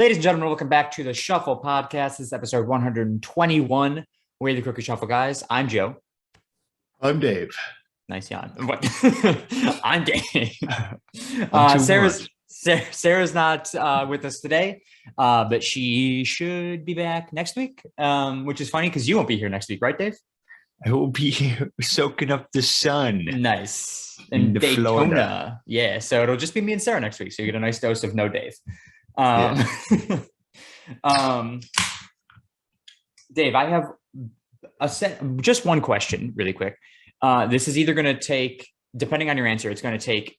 Ladies and gentlemen, welcome back to the Shuffle Podcast. This is episode 121. We're the Cookie Shuffle guys. I'm Joe. I'm Dave. Nice yawn. What? I'm Dave. I'm Sarah's not with us today, but she should be back next week, which is funny because you won't be here next week, right, Dave? I will be here soaking up the sun. Nice. In Daytona. Florida. Yeah, so it'll just be me and Sarah next week. So you get a nice dose of no Dave. Dave, I have just one question really quick. This is either going to take, depending on your answer, it's going to take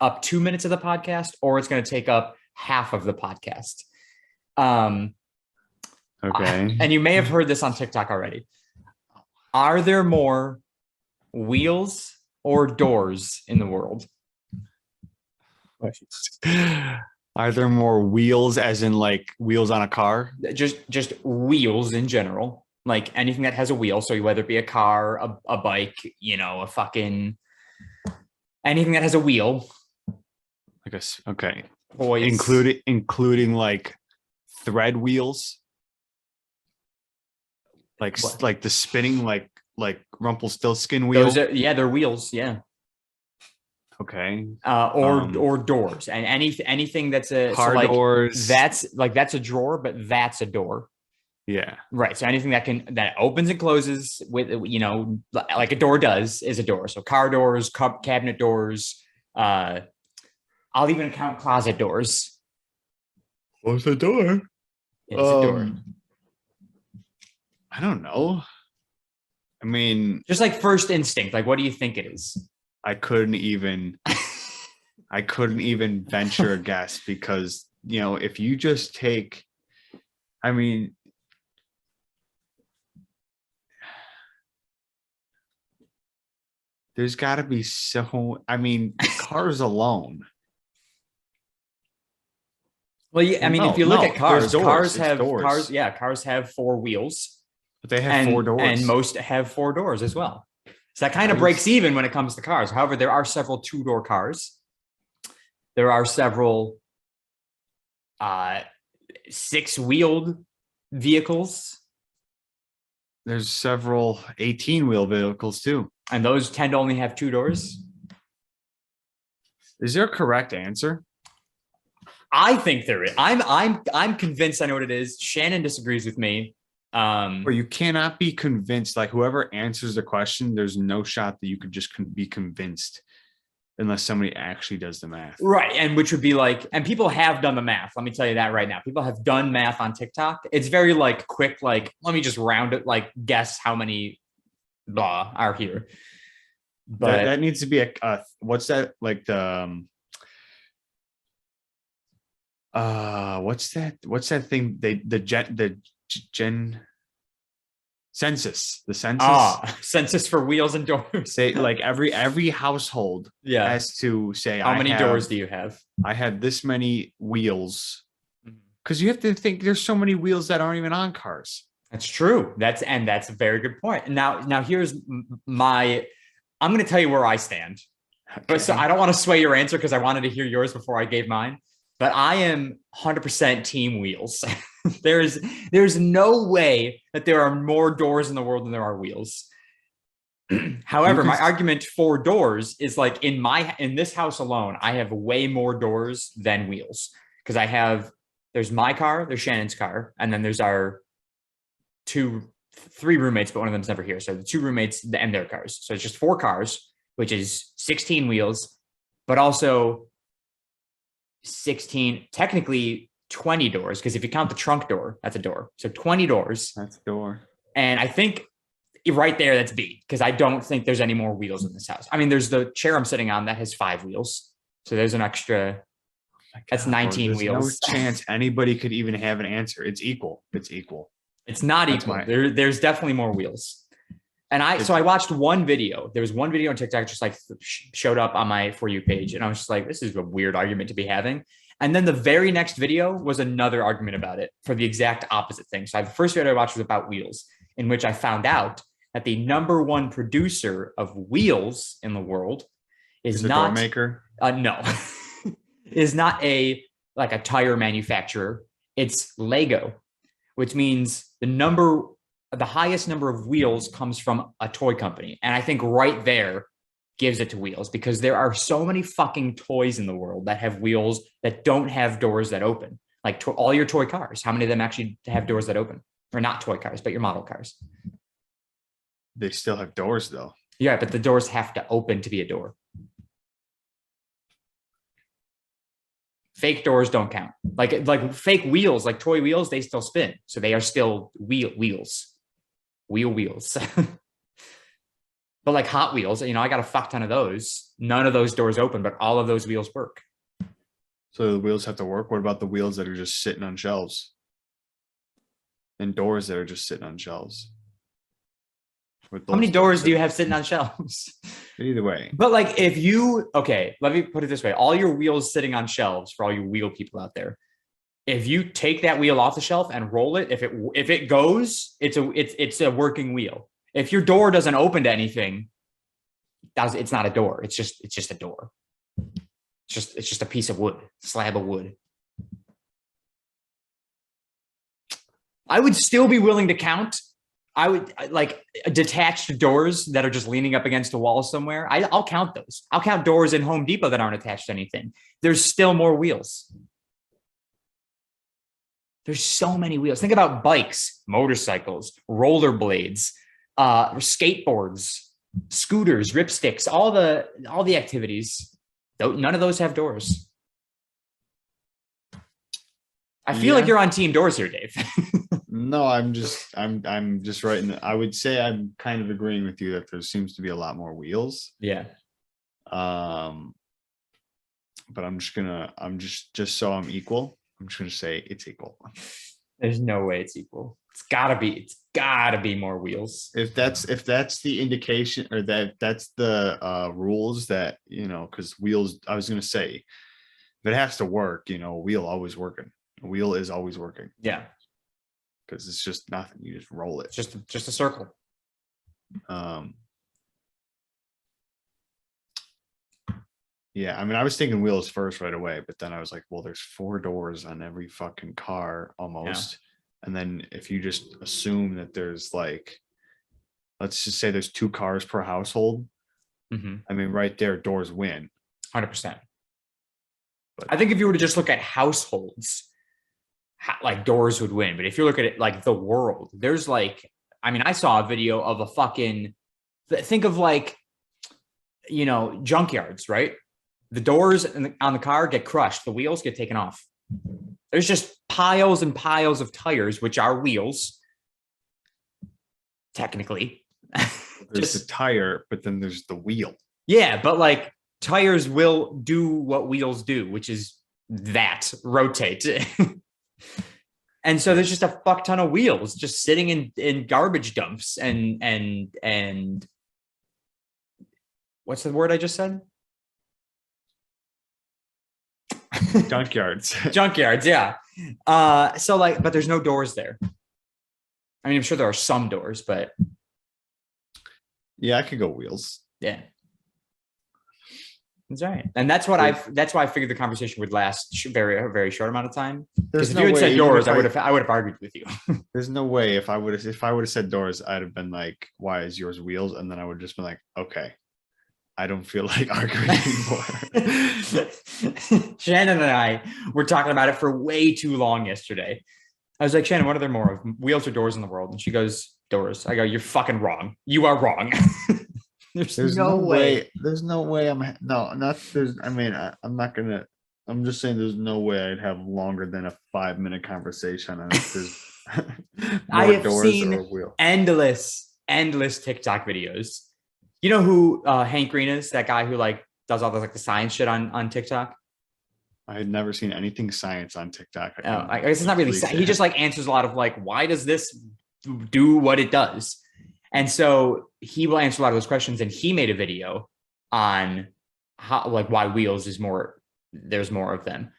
up 2 minutes of the podcast or it's going to take up half of the podcast. Okay. And you may have heard this on TikTok already. Are there more wheels or doors in the world? Are there more wheels as in like wheels on a car? Just wheels in general, like anything that has a wheel. So whether it be a car, a bike, a fucking anything that has a wheel. I guess. Okay. Boys. Including like thread wheels. Like What? Like the spinning like Rumpelstiltskin wheels. They're wheels. Yeah. Okay. Or doors and anything that's a car doors. That's a drawer, but that's a door. Yeah. Right. So anything that opens and closes with like a door does is a door. So car doors, cabinet doors. I'll even count closet doors. What's a door? It's a door. I don't know. I mean, just like first instinct. Like, what do you think it is? I couldn't even venture a guess because, if you just take, I mean, there's got to be cars alone. Well, yeah, I mean, if you look at cars, cars have four wheels. But they have four doors. And most have four doors as well. So that kind of breaks even when it comes to cars. However, there are several two-door cars. There are several six-wheeled vehicles. There's several 18-wheel vehicles too. And those tend to only have two doors. Is there a correct answer? I think there is. I'm convinced I know what it is. Shannon disagrees with me. Or you cannot be convinced. Like whoever answers the question, there's no shot that you could just be convinced unless somebody actually does the math. Right. And which would be like, and people have done the math. Let me tell you that right now. People have done math on TikTok. It's very like quick, like, let me just round it, like guess how many blah are here. But that needs to be a what's that? Like the what's that thing? The census. Census for wheels and doors. Say like every household has to say how many doors do you have? I have this many wheels. Because you have to think there's so many wheels that aren't even on cars. That's true. That's a very good point. Now here's I'm going to tell you where I stand. Okay. But so I don't want to sway your answer because I wanted to hear yours before I gave mine. But I am 100% team wheels. There's no way that there are more doors in the world than there are wheels. However, my argument for doors is like in this house alone, I have way more doors than wheels because there's my car, there's Shannon's car, and then there's our three roommates, but one of them's never here. So the two roommates and their cars. So it's just 4 cars, which is 16 wheels, but also 16, technically 20 doors, because if you count the trunk door, that's a door. So 20 doors. That's a door. And I think right there, that's B, because I don't think there's any more wheels in this house. I mean, there's the chair I'm sitting on that has 5 wheels. So there's an extra, that's 19 wheels. No chance anybody could even have an answer. It's equal. It's not equal. There's definitely more wheels. And I watched one video. There was one video on TikTok just like showed up on my For You page. And I was just like, this is a weird argument to be having. And then the very next video was another argument about it for the exact opposite thing. So the first video I watched was about wheels, in which I found out that the number one producer of wheels in the world is not a door maker. No, is not a tire manufacturer. It's Lego, which means the highest number of wheels comes from a toy company. And I think right there gives it to wheels, because there are so many fucking toys in the world that have wheels that don't have doors that open. Like all your toy cars, how many of them actually have doors that open? Or not toy cars, but your model cars. They still have doors though. Yeah, but the doors have to open to be a door. Fake doors don't count. Like fake wheels, like toy wheels, they still spin. So they are still wheels. Wheels. But like Hot Wheels, I got a fuck ton of those. None of those doors open, but all of those wheels work. So the wheels have to work. What about the wheels that are just sitting on shelves? And doors that are just sitting on shelves? How many doors do you have sitting on shelves? Either way. But like let me put it this way. All your wheels sitting on shelves, for all you wheel people out there, if you take that wheel off the shelf and roll it, if it goes, it's a working wheel. If your door doesn't open to anything, it's not a door. It's just a door. It's just a piece of wood, slab of wood. I would still be willing to count. I would like detached doors that are just leaning up against a wall somewhere. I'll count those. I'll count doors in Home Depot that aren't attached to anything. There's still more wheels. There's so many wheels. Think about bikes, motorcycles, rollerblades, skateboards, scooters, ripsticks, all the activities. None of those have doors. I feel like you're on team doors here, Dave. No, I'm just writing. I would say I'm kind of agreeing with you that there seems to be a lot more wheels. Yeah. But I'm just so I'm equal. I'm just gonna say it's equal. There's no way it's equal. It's gotta be more wheels. If that's the indication, or that's the rules that, because wheels, I was gonna say, if it has to work, a wheel always working. A wheel is always working. Yeah. Because it's just nothing. You just roll it. Just a circle. Yeah, I mean, I was thinking wheels first right away, but then I was like, well, there's 4 doors on every fucking car almost. Yeah. And then if you just assume that there's like, let's just say there's 2 cars per household. Mm-hmm. I mean, right there, doors win. 100%. But I think if you were to just look households, like doors would win. But if you look at it like the world, there's like, I mean, I saw a video of a fucking, think of like, junkyards, right? The doors on the car get crushed. The wheels get taken off. There's just piles and piles of tires, which are wheels. Technically. There's the tire, but then there's the wheel. Yeah, but like tires will do what wheels do, which is rotate. And so there's just a fuck ton of wheels just sitting in garbage dumps and what's the word I just said? Junkyards. Junkyards, yeah. So like, but there's no doors there. I mean, I'm sure there are some doors, but yeah, I could go wheels. Yeah. That's right. And that's why I figured the conversation would last a very short amount of time. Because if you had said doors, I would have argued with you. There's no way if I would have said doors, I'd have been like, why is yours wheels? And then I would just be like, okay, I don't feel like arguing anymore. Shannon and I were talking about it for way too long yesterday. I was like, Shannon, what are there more of, wheels or doors in the world? And she goes, doors. I go, you're fucking wrong. You are wrong. There's no way. There's no way I'm not there's I mean I'm not gonna I'm just saying there's no way I'd have longer than a 5-minute conversation on if there's I have seen endless TikTok videos. You know who Hank Green is? That guy who like does all the science shit on TikTok. I had never seen anything science on TikTok. I guess it's not really science. He just like answers a lot of like, why does this do what it does? And so he will answer a lot of those questions. And he made a video on how, like, why wheels is more, there's more of them.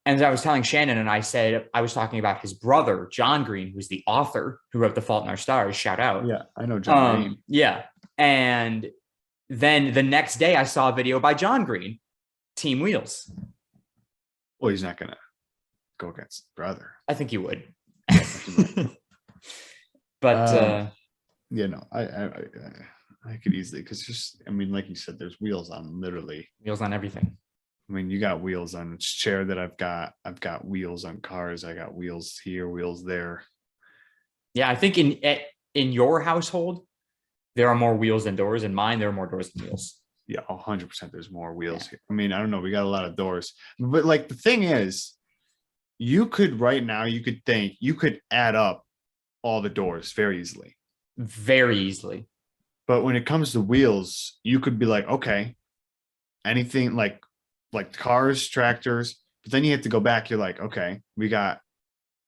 And I was telling Shannon, and I said, I was talking about his brother, John Green, who's the author who wrote The Fault in Our Stars. Shout out. Yeah, I know John Green. Yeah. And then the next day I saw a video by John Green, Team Wheels. Well, he's not going to. go against brother. I think you would. But you know, I could easily, because just, I mean, like you said, there's wheels on literally. wheels on everything. I mean, you got wheels on the chair that I've got. I've got wheels on cars. I got wheels here, wheels there. Yeah, I think in your household, there are more wheels than doors. In mine, there are more doors than wheels. Yeah, 100%. There's more wheels here. I mean, I don't know. We got a lot of doors, but like the thing is, you could right now, you could add up all the doors very easily. Very easily. But when it comes to wheels, you could be like, okay, anything like cars, tractors. But then you have to go back. You're like, okay, we got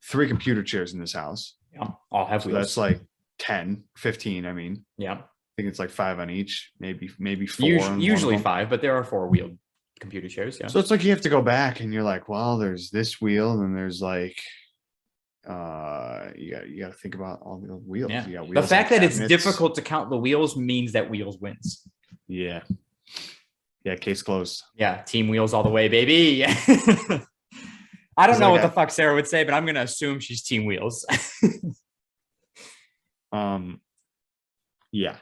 3 computer chairs in this house. Yeah, all have So wheels. that's like 10, 15. I mean, yeah, I think it's like 5 on each, maybe 4. Usually 5, but there are 4-wheeled computer chairs. Yeah. So it's like you have to go back and you're like, well, there's this wheel, and then there's like you got to think about all the wheels. Yeah. You got The wheels fact on that it's cabinets. difficult to count the wheels means that wheels wins. Yeah. Yeah, case closed. Yeah, team wheels all the way, baby. I don't know what the fuck Sarah would say, but I'm gonna assume she's team wheels. Yeah.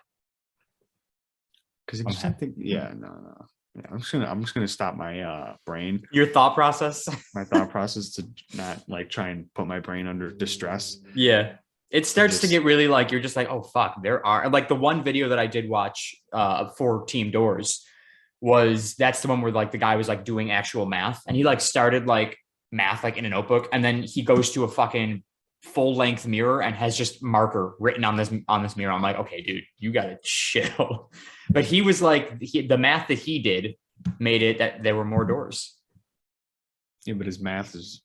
Because if you just think, yeah, no. Yeah, I'm just gonna stop my brain. Your thought process. My thought process to not like try and put my brain under distress. Yeah. It starts to get really like, you're just like, oh fuck, there are like the one video that I did watch for Team Doors that's the one where like the guy was like doing actual math, and he like started like math like in a notebook, and then he goes to a fucking full-length mirror and has just marker written on this mirror. I'm like, okay, dude, you gotta chill. But he was like, the math that he did made it that there were more doors. Yeah, but his math is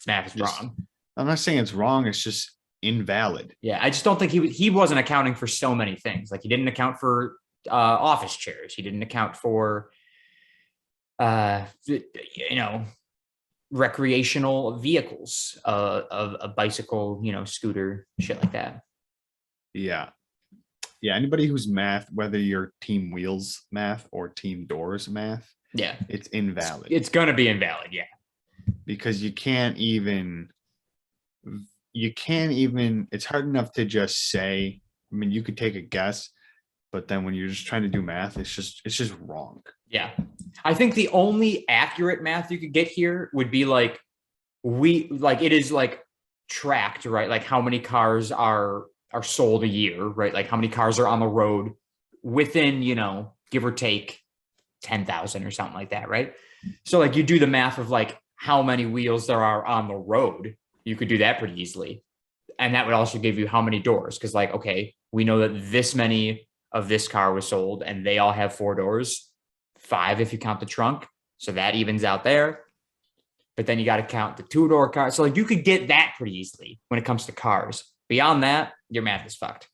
wrong. I'm not saying it's wrong, it's just invalid. Yeah, I just don't think he wasn't accounting for so many things. Like he didn't account for office chairs. He didn't account for recreational vehicles, a bicycle, scooter, shit like that. Yeah. Anybody who's math, whether you're team wheels math or team doors math, it's invalid. It's gonna be invalid. Yeah, because you can't even. It's hard enough to just say. I mean, you could take a guess, but then when you're just trying to do math, it's just wrong. Yeah. I think the only accurate math you could get here would be like, it is like tracked, right? Like how many cars are sold a year, right? Like how many cars are on the road within, give or take 10,000 or something like that, right? So like you do the math of like how many wheels there are on the road. You could do that pretty easily. And that would also give you how many doors. Because like, okay, we know that this many of this car was sold and they all have 4 doors, 5 if you count the trunk. So that evens out there. But then you got to count the 2-door car. So like you could get that pretty easily when it comes to cars. Beyond that, your math is fucked.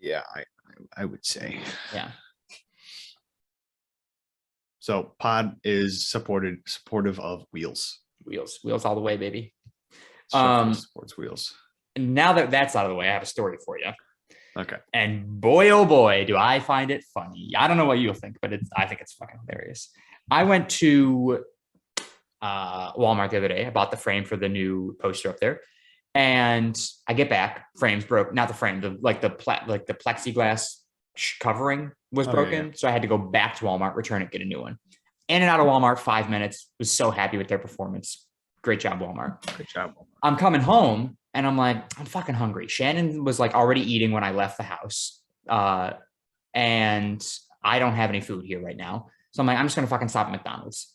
Yeah, I would say. Yeah. So Pod is supportive of wheels. Wheels all the way, baby. Supports wheels. Now that that's out of the way, I have a story for you. Okay. And boy, oh boy, do I find it funny. I don't know what you'll think, but I think it's fucking hilarious. I went to Walmart the other day. I bought the frame for the new poster up there. And I get back, frame's broke. Not the frame, the plexiglass covering was broken. Yeah. So I had to go back to Walmart, return it, get a new one. In and out of Walmart, 5 minutes. Was so happy with their performance. Great job, Walmart. Great job, Walmart. I'm coming home and I'm like, I'm fucking hungry. Shannon was like already eating when I left the house. And I don't have any food here right now. So I'm like, I'm just going to fucking stop at McDonald's.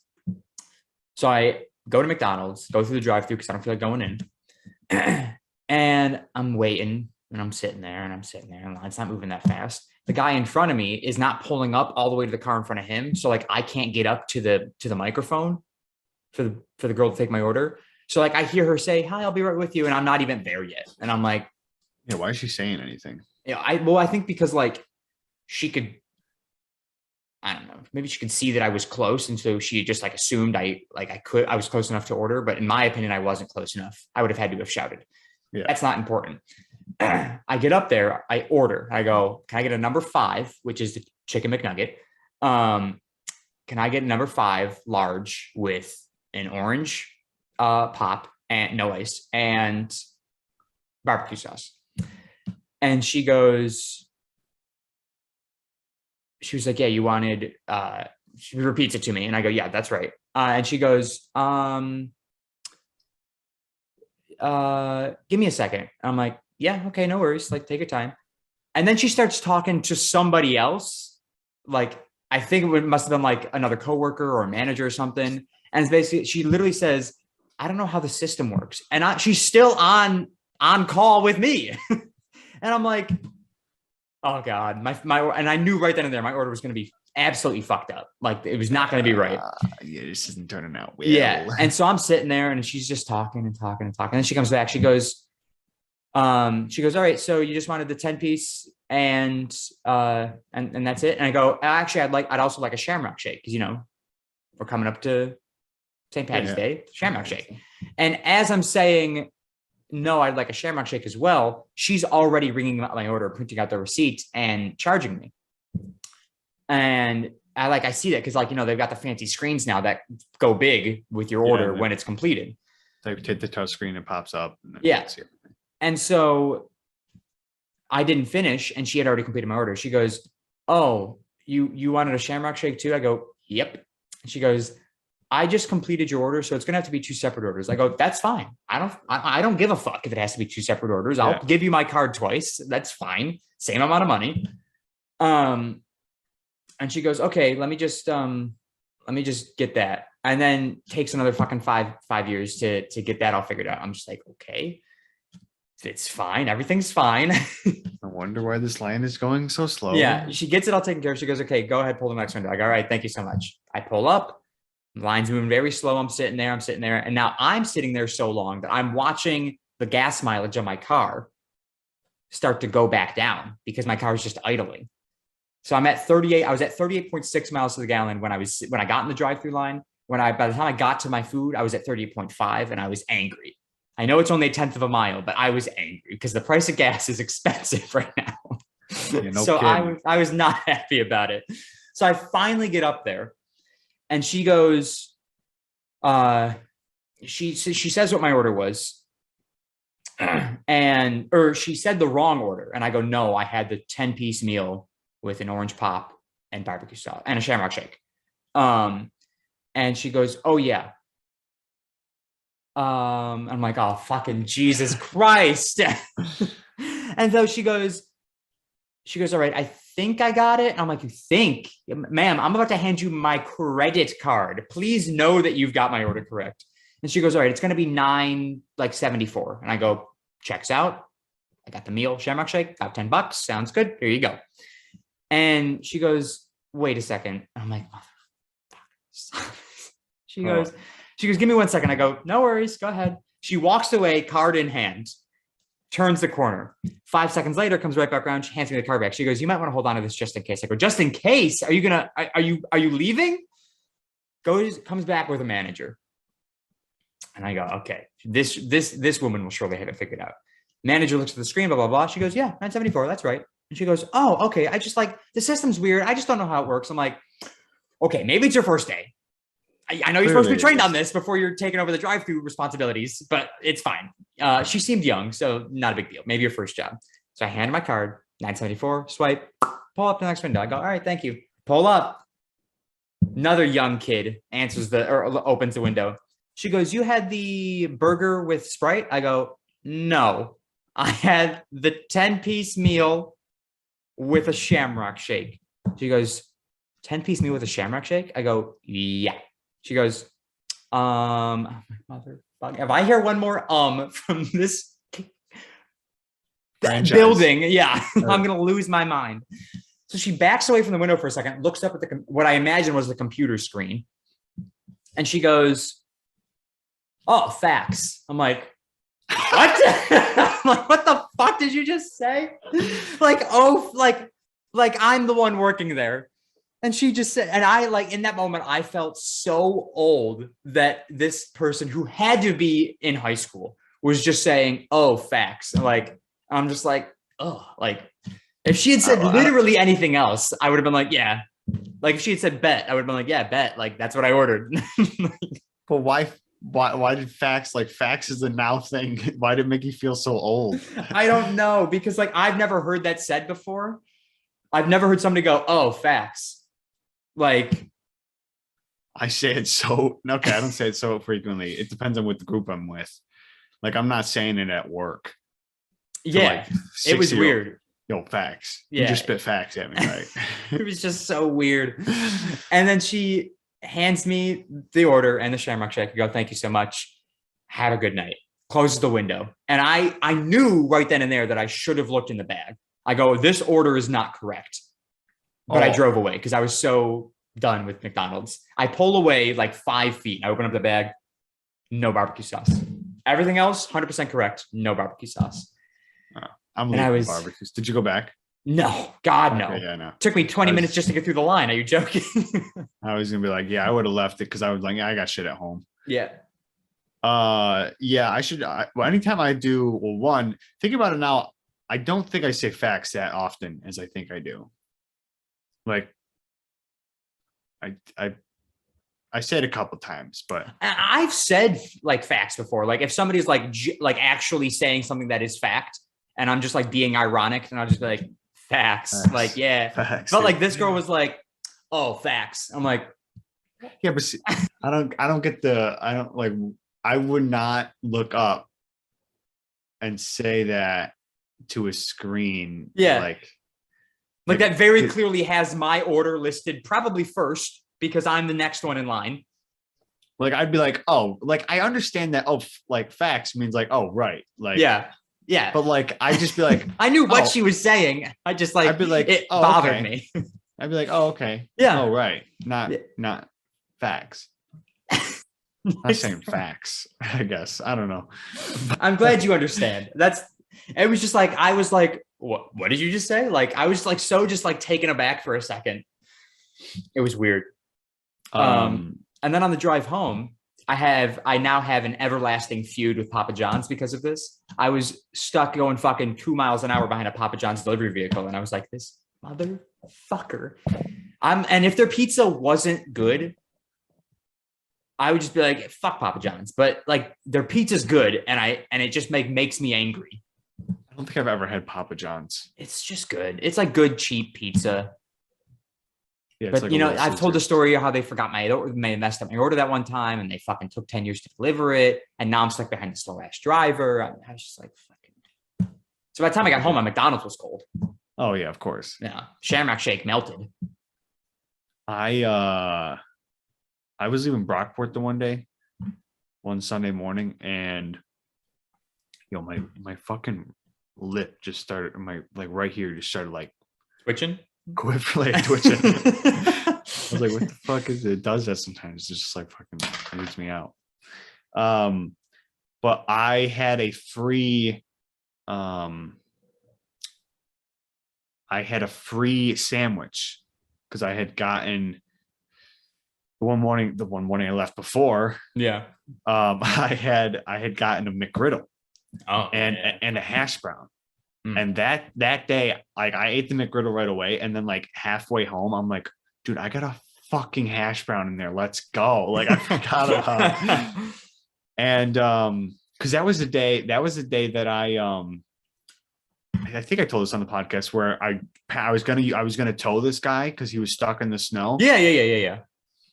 So I go to McDonald's, go through the drive-thru because I don't feel like going in. And I'm waiting and I'm sitting there and the line's not moving that fast. The guy in front of me is not pulling up all the way to the car in front of him. So like I can't get up to the microphone for the girl to take my order. So like I hear her say, "Hi, I'll be right with you." And I'm not even there yet. And I'm like, yeah, why is she saying anything? Yeah, I think because like she could, I don't know, maybe she could see that I was close. And so she just like assumed I was close enough to order. But in my opinion, I wasn't close enough. I would have had to have shouted. Yeah. That's not important. I get up there, I order, I go, can I get a number 5, which is the chicken McNugget? Can I get number 5 large with an orange pop and no ice and barbecue sauce. And she was like, yeah, you wanted, she repeats it to me. And I go, yeah, that's right. And she goes, give me a second. I'm like, yeah, okay, no worries. Like, take your time. And then she starts talking to somebody else. Like, I think it must have been like another coworker or a manager or something. And it's basically, she literally says, I don't know how the system works. And she's still on call with me. And I'm like, oh God, and I knew right then and there, my order was going to be absolutely fucked up. Like, it was not going to be right. Yeah, this isn't turning out well. Yeah. And so I'm sitting there and she's just talking and talking and talking. And she comes back. She goes, all right, so you just wanted the 10-piece and that's it. And I go, actually, I'd also like a shamrock shake. Cause we're coming up to St. Patty's Day, shamrock shake. And as I'm saying, no, I'd like a shamrock shake as well, she's already ringing out my order, printing out the receipt and charging me. And I see that because they've got the fancy screens now that go big with your order when it's completed. So you hit the touch screen, it pops up. And so I didn't finish and she had already completed my order. She goes, oh, you wanted a shamrock shake too? I go, yep. And she goes, I just completed your order, so it's gonna have to be 2 separate orders. I go, that's fine. I don't give a fuck if it has to be 2 separate orders. I'll give you my card twice. That's fine. Same amount of money. And she goes, okay, let me just get that. And then takes another fucking five years to get that all figured out. I'm just like, okay, it's fine. Everything's fine. I wonder why this line is going so slow. Yeah, she gets it all taken care of. She goes, okay, go ahead, pull the next one. I go, all right, thank you so much. I pull up. The line's moving very slow. I'm sitting there. And now I'm sitting there so long that I'm watching the gas mileage on my car start to go back down because my car is just idling. So I'm at 38. I was at 38.6 miles to the gallon when I got in the drive-through line. By the time I got to my food, I was at 38.5 and I was angry. I know it's only 1/10 of a mile, but I was angry because the price of gas is expensive right now. Yeah, so I was not happy about it. So I finally get up there and she goes, she says what my order was. Or she said the wrong order. And I go, no, I had the 10-piece meal with an orange pop and barbecue sauce and a shamrock shake. And she goes, oh yeah. I'm like, oh, fucking Jesus Christ. And so she goes, all right, I think I got it. And I'm like, you think? Ma'am, I'm about to hand you my credit card. Please know that you've got my order correct. And she goes, all right, it's going to be $9.74. And I go, checks out. I got the meal, shamrock shake, about $10. Sounds good. Here you go. And she goes, wait a second. And I'm like, motherfucker. She goes, give me 1 second. I go, no worries. Go ahead. She walks away, card in hand, turns the corner. 5 seconds later, comes right back around. She hands me the card back. She goes, you might want to hold on to this just in case. I go, just in case? Are you leaving? Comes back with a manager. And I go, okay, this woman will surely have it figured out. Manager looks at the screen, blah, blah, blah. She goes, yeah, 974. That's right. And she goes, oh, okay. I just the system's weird. I just don't know how it works. I'm like, okay, maybe it's your first day. I know you're supposed to be trained on this before you're taking over the drive-through responsibilities, but it's fine. She seemed young, so not a big deal. Maybe your first job. So I hand my card, 974, swipe, pull up the next window. I go, all right, thank you. Pull up. Another young kid opens the window. She goes, you had the burger with Sprite? I go, no. I had the 10-piece meal with a shamrock shake. She goes, 10-piece meal with a shamrock shake? I go, yeah. She goes, motherfucker. If I hear one more from this building, I'm gonna lose my mind. So she backs away from the window for a second, looks up at what I imagine was the computer screen, and she goes, "Oh, fax." I'm like, "What?" I'm like, "What the fuck did you just say?" Like I'm the one working there. And she just said, and I in that moment, I felt so old that this person who had to be in high school was just saying, oh, fax. I'm just like, oh, if she had said literally anything else, I would have been like, yeah. If she had said bet, I would have been like, yeah, bet. That's what I ordered. Well, why Why did fax is a now thing? Why did it make you feel so old? I don't know, because like I've never heard that said before. I've never heard somebody go, "Oh, fax." Like I say it so okay. I don't say it so frequently. It depends on what the group I'm with. Like I'm not saying it at work. Yeah, it was weird. Yo, facts. Yeah. You just spit facts at me, right? It was just so weird. And then she hands me the order and the Shamrock Shake. I go, "Thank you so much. Have a good night." Closes the window. And I knew right then and there that I should have looked in the bag. I go, "This order is not correct." But I drove away because I was so done with McDonald's. I pull away like 5 feet. I open up the bag. No barbecue sauce. Everything else, 100% correct. No barbecue sauce. I'm leaving barbecues. Did you go back? No, God, no. Okay, yeah, no. Took me 20 minutes just to get through the line. Are you joking? I was gonna be like, yeah, I would have left it because I was like, yeah, I got shit at home. Yeah. Yeah, I should. Well, anytime I do, well, one, think about it now. I don't think I say facts that often as I think I do. Like, I said a couple times, but I've said like facts before. Like if somebody's like actually saying something that is fact, and I'm just like being ironic, and I'll just be like facts. Like yeah, facts, but like this girl was like, "Oh, facts." I'm like, yeah, but see, I don't get I would not look up and say that to a screen. Yeah, like that very clearly has my order listed probably first because I'm the next one in line. Like I'd be like, oh, like I understand that. Oh, like facts means like, oh, right, like yeah. But like I just be like, I knew what she was saying. I just like I'd be like, it bothered me. I'd be like, oh, okay, yeah, oh, right, not facts. I'm saying facts, I guess. I don't know. I'm glad you understand. It was just like, I was like, what did you just say? Like, I was like, so just like taken aback for a second. It was weird. And then on the drive home, I now have an everlasting feud with Papa John's because of this. I was stuck going fucking 2 miles an hour behind a Papa John's delivery vehicle. And I was like, this motherfucker. And if their pizza wasn't good, I would just be like, fuck Papa John's. But like their pizza's good, and it just makes me angry. I don't think I've ever had Papa John's. It's just good. It's like good, cheap pizza. Yeah, but like I've told the story of how they forgot messed up my order that one time, and they fucking took 10 years to deliver it, and now I'm stuck behind the slow ass driver. I was just like, fucking. So by the time I got home, my McDonald's was cold. Oh yeah, of course. Yeah, Shamrock Shake melted. I was leaving Brockport one Sunday morning, and my fucking lip just started, my like right here just started like twitching. Twitching. I was like, what the fuck is it? It does that sometimes. It's just like fucking weirds me out. But I had a free sandwich because I had gotten the one morning I left before. Yeah. I had gotten a McGriddle and a hash brown. And that day, like I ate the McGriddle right away, and then like halfway home, I'm like, dude, I got a fucking hash brown in there. Let's go. Like I forgot about it. And because that was the day that I think I told this on the podcast where I was gonna tow this guy because he was stuck in the snow. Yeah.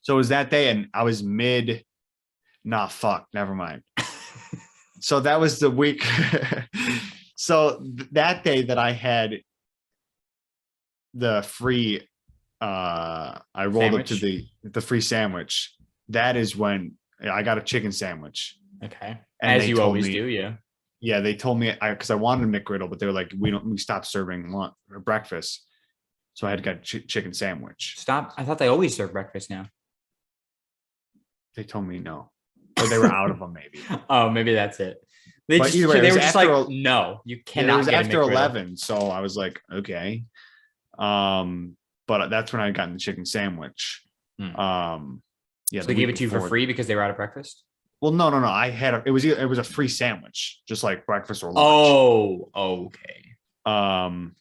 So it was that day, and I was never mind. So that was the week. So that day that I had the free, I rolled sandwich? up to the free sandwich. That is when I got a chicken sandwich. Okay. And as you always do, yeah. Yeah, they told me because I wanted a McGriddle, but they were like, we stopped serving lunch or breakfast, so I had to get a chicken sandwich. Stop! I thought they always serve breakfast now. They told me no, or they were out of them maybe. Oh, maybe that's it. They were just like, no, you cannot. It was after 11, so I was like, okay. But that's when I got the chicken sandwich. Yeah, so they gave it to you for free because they were out of breakfast. Well, no. I had it was a free sandwich, just like breakfast or lunch. Oh, okay. And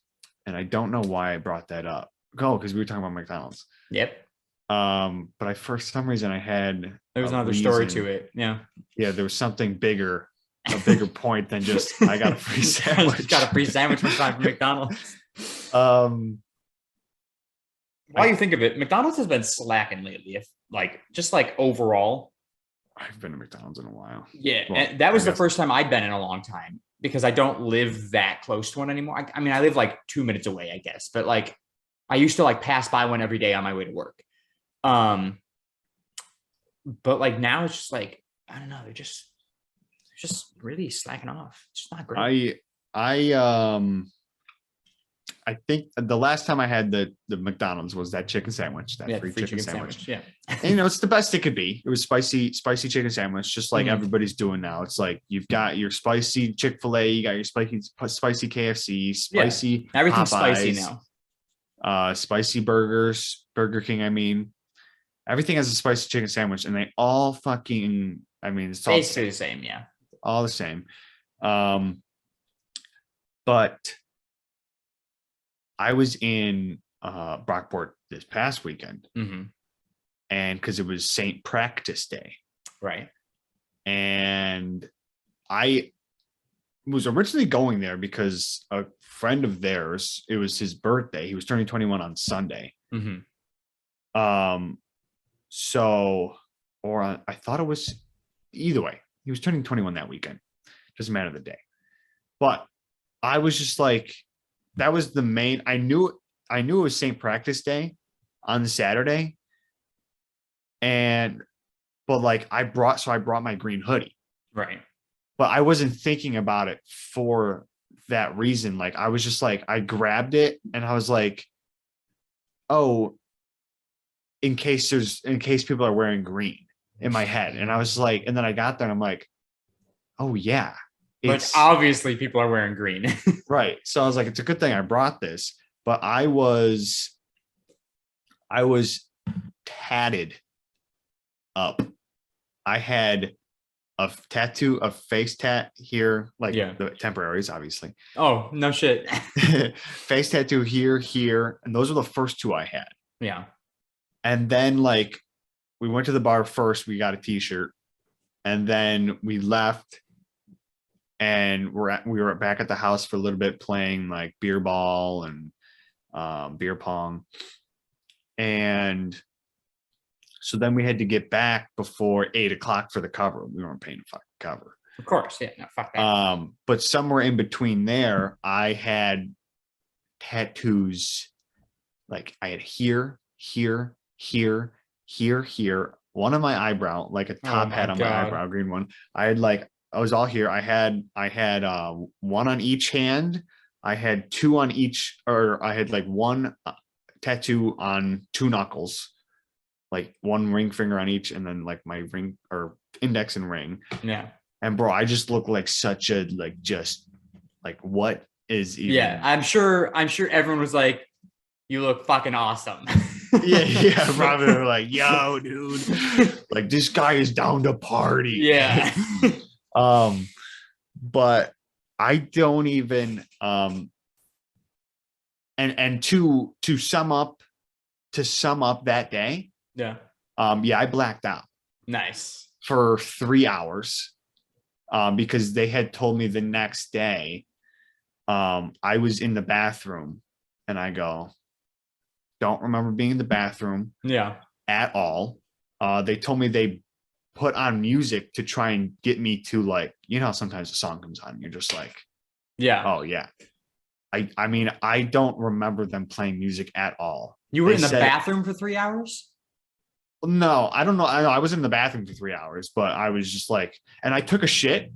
I don't know why I brought that up. Oh, because we were talking about McDonald's. Yep. But for some reason I had There was a another story to reason. it. Yeah. Yeah, there was something bigger, a bigger point than just I got a free Just got a sandwich. free sandwich one time from McDonald's. um, While I you think of it, McDonald's has been slacking lately. If like just like overall, I've been to McDonald's in a while. yeah. Well, And that I was the guess first time I'd been in a long time because I don't live that close to one anymore. I mean, I live like 2 minutes away, I guess, but like I used to like pass by one every day on my way to work. Um, but like now it's just like I don't know, they're just really slacking off. It's just not great. I um I think the last time I had the McDonald's was that chicken sandwich, that Yeah, the free free chicken chicken sandwich. sandwich. Yeah. And it's the best it could be. It was spicy chicken sandwich, just like Mhm. everybody's doing now. It's like you've got your spicy Chick-fil-A, you got your spicy KFC, Yeah. spicy Everything's spicy Popeyes, now. spicy burgers, Burger King. I mean, everything has a spicy chicken sandwich, and they all fucking. I mean, it's all the Basically same. the same, yeah. All the same. But I was in Brockport this past weekend, Mm-hmm. and because it was St. Practice Day, Right. and I was originally going there because a friend of theirs, it was his birthday. He was turning 21 on Sunday. Mm-hmm. So, I thought it was either way. He was turning 21 that weekend. Doesn't matter the day. But I was just like, that was the main. I knew it was St. Practice Day on the Saturday. But like I brought my green hoodie. Right. But I wasn't thinking about it for that reason. Like I was just like, I grabbed it and I was like, oh, in case people are wearing green in my head. And I was like, and then I got there and I'm like, oh yeah, Like it's obviously people are wearing green. right. So I was like, it's a good thing I brought this, but I was tatted up. I had a tattoo, a face tat here, like Yeah. the temporaries, obviously. Oh, no shit. Face tattoo here, and those are the first two I had. Yeah. And then like we went to the bar first, we got a t-shirt, and then we left and we were back at the house for a little bit playing like beer ball and beer pong. And so then we had to get back before 8 o'clock for the cover. We weren't paying the fucking cover. Of course. Yeah. No, fuck that. But somewhere in between there, I had tattoos. Like I had here, one on my eyebrow, like a top hat on my eyebrow, green one. I was all here. I had one on each hand. I had two on each, or I had like one tattoo on two knuckles, like one ring finger on each, and then like my ring or index and ring. Yeah. And bro, I just look like such a just what is even? Yeah. I'm sure everyone was like, you look fucking awesome. yeah. Probably were like, yo, dude, like this guy is down to party. Yeah. But I don't even and to sum up that day, Yeah. I blacked out Nice. for 3 hours because they had told me the next day. I was in the bathroom and I go, don't remember being in the bathroom Yeah. at all. They told me they put on music to try and get me to like, sometimes a song comes on and you're just like, Yeah. oh yeah. I mean, I don't remember them playing music at all. You were They in the said- bathroom for 3 hours? No, I don't know. I was in the bathroom for 3 hours, but I was just like, and I took a shit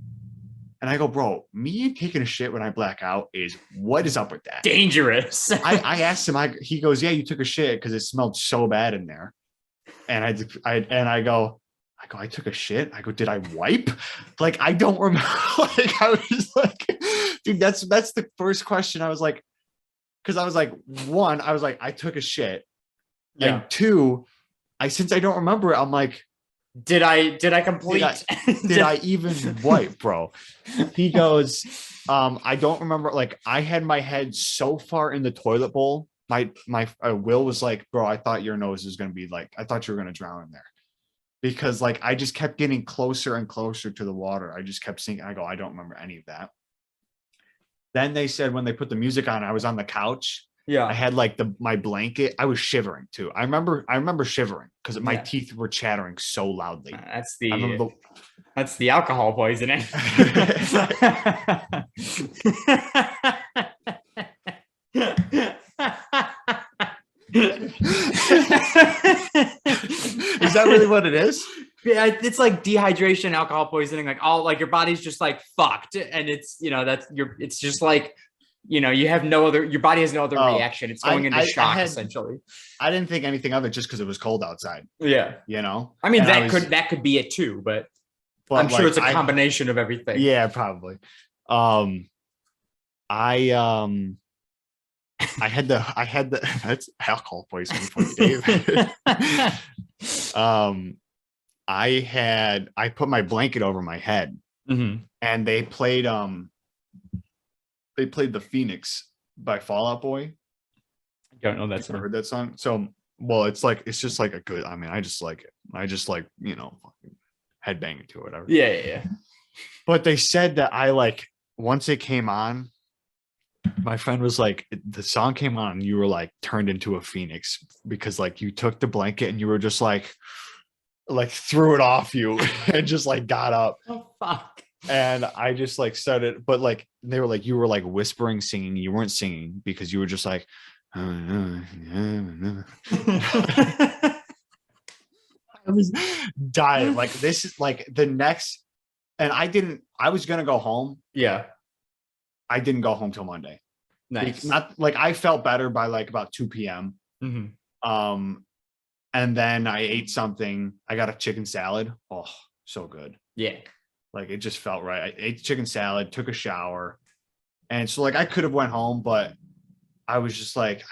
and I go, bro, me taking a shit when I black out what is up with that? Dangerous. I asked him, he goes, yeah, you took a shit because it smelled so bad in there. And I go, I took a shit. I go, did I wipe? Like, I don't remember. Like, I was like, dude, that's the first question. I was like, because I was like, one, I was like, I took a shit. Yeah. And two, since I don't remember it, I'm like, did I complete? Did I even wipe, bro? He goes, I don't remember. Like, I had my head so far in the toilet bowl Will was like, bro, I thought your nose was going to be like, I thought you were going to drown in there, because like I just kept getting closer and closer to the water. I just kept seeing, I go, I don't remember any of that. Then they said when they put the music on, I was on the couch. Yeah. I had like my blanket. I was shivering too. I remember shivering because my teeth were chattering so loudly. That's the alcohol poisoning. Is that really what it is? Yeah, it's like dehydration, alcohol poisoning, like all like your body's just like fucked, and it's it's just like you have no other, your body has no other reaction. It's going into shock essentially. I didn't think anything of it just because it was cold outside. Yeah, I mean that could be it too, but I'm sure it's a combination of everything. Yeah, probably. I had the that's alcohol poisoning for you, Dave. I put my blanket over my head, and they played the Phoenix by Fall Out Boy. I don't know that song. Heard that song? So, well, it's just like a good. I mean, I just like it. I just like fucking headbanging to it, whatever. Yeah. But they said that once it came on, my friend was like, the song came on and you were like turned into a phoenix, because like you took the blanket and you were just like threw it off you and just like got up. Oh fuck. And I just like started, but like they were like, you were like whispering, singing. You weren't singing because you were just like, I was dying. Like this is like the next, and I was gonna go home. Yeah. I didn't go home till Monday. Nice. Not like I felt better by like about 2 p.m. And then I ate something. I got a chicken salad. Oh, so good. Yeah. Like it just felt right. I ate chicken salad, took a shower. And so like I could have went home, but I was just like,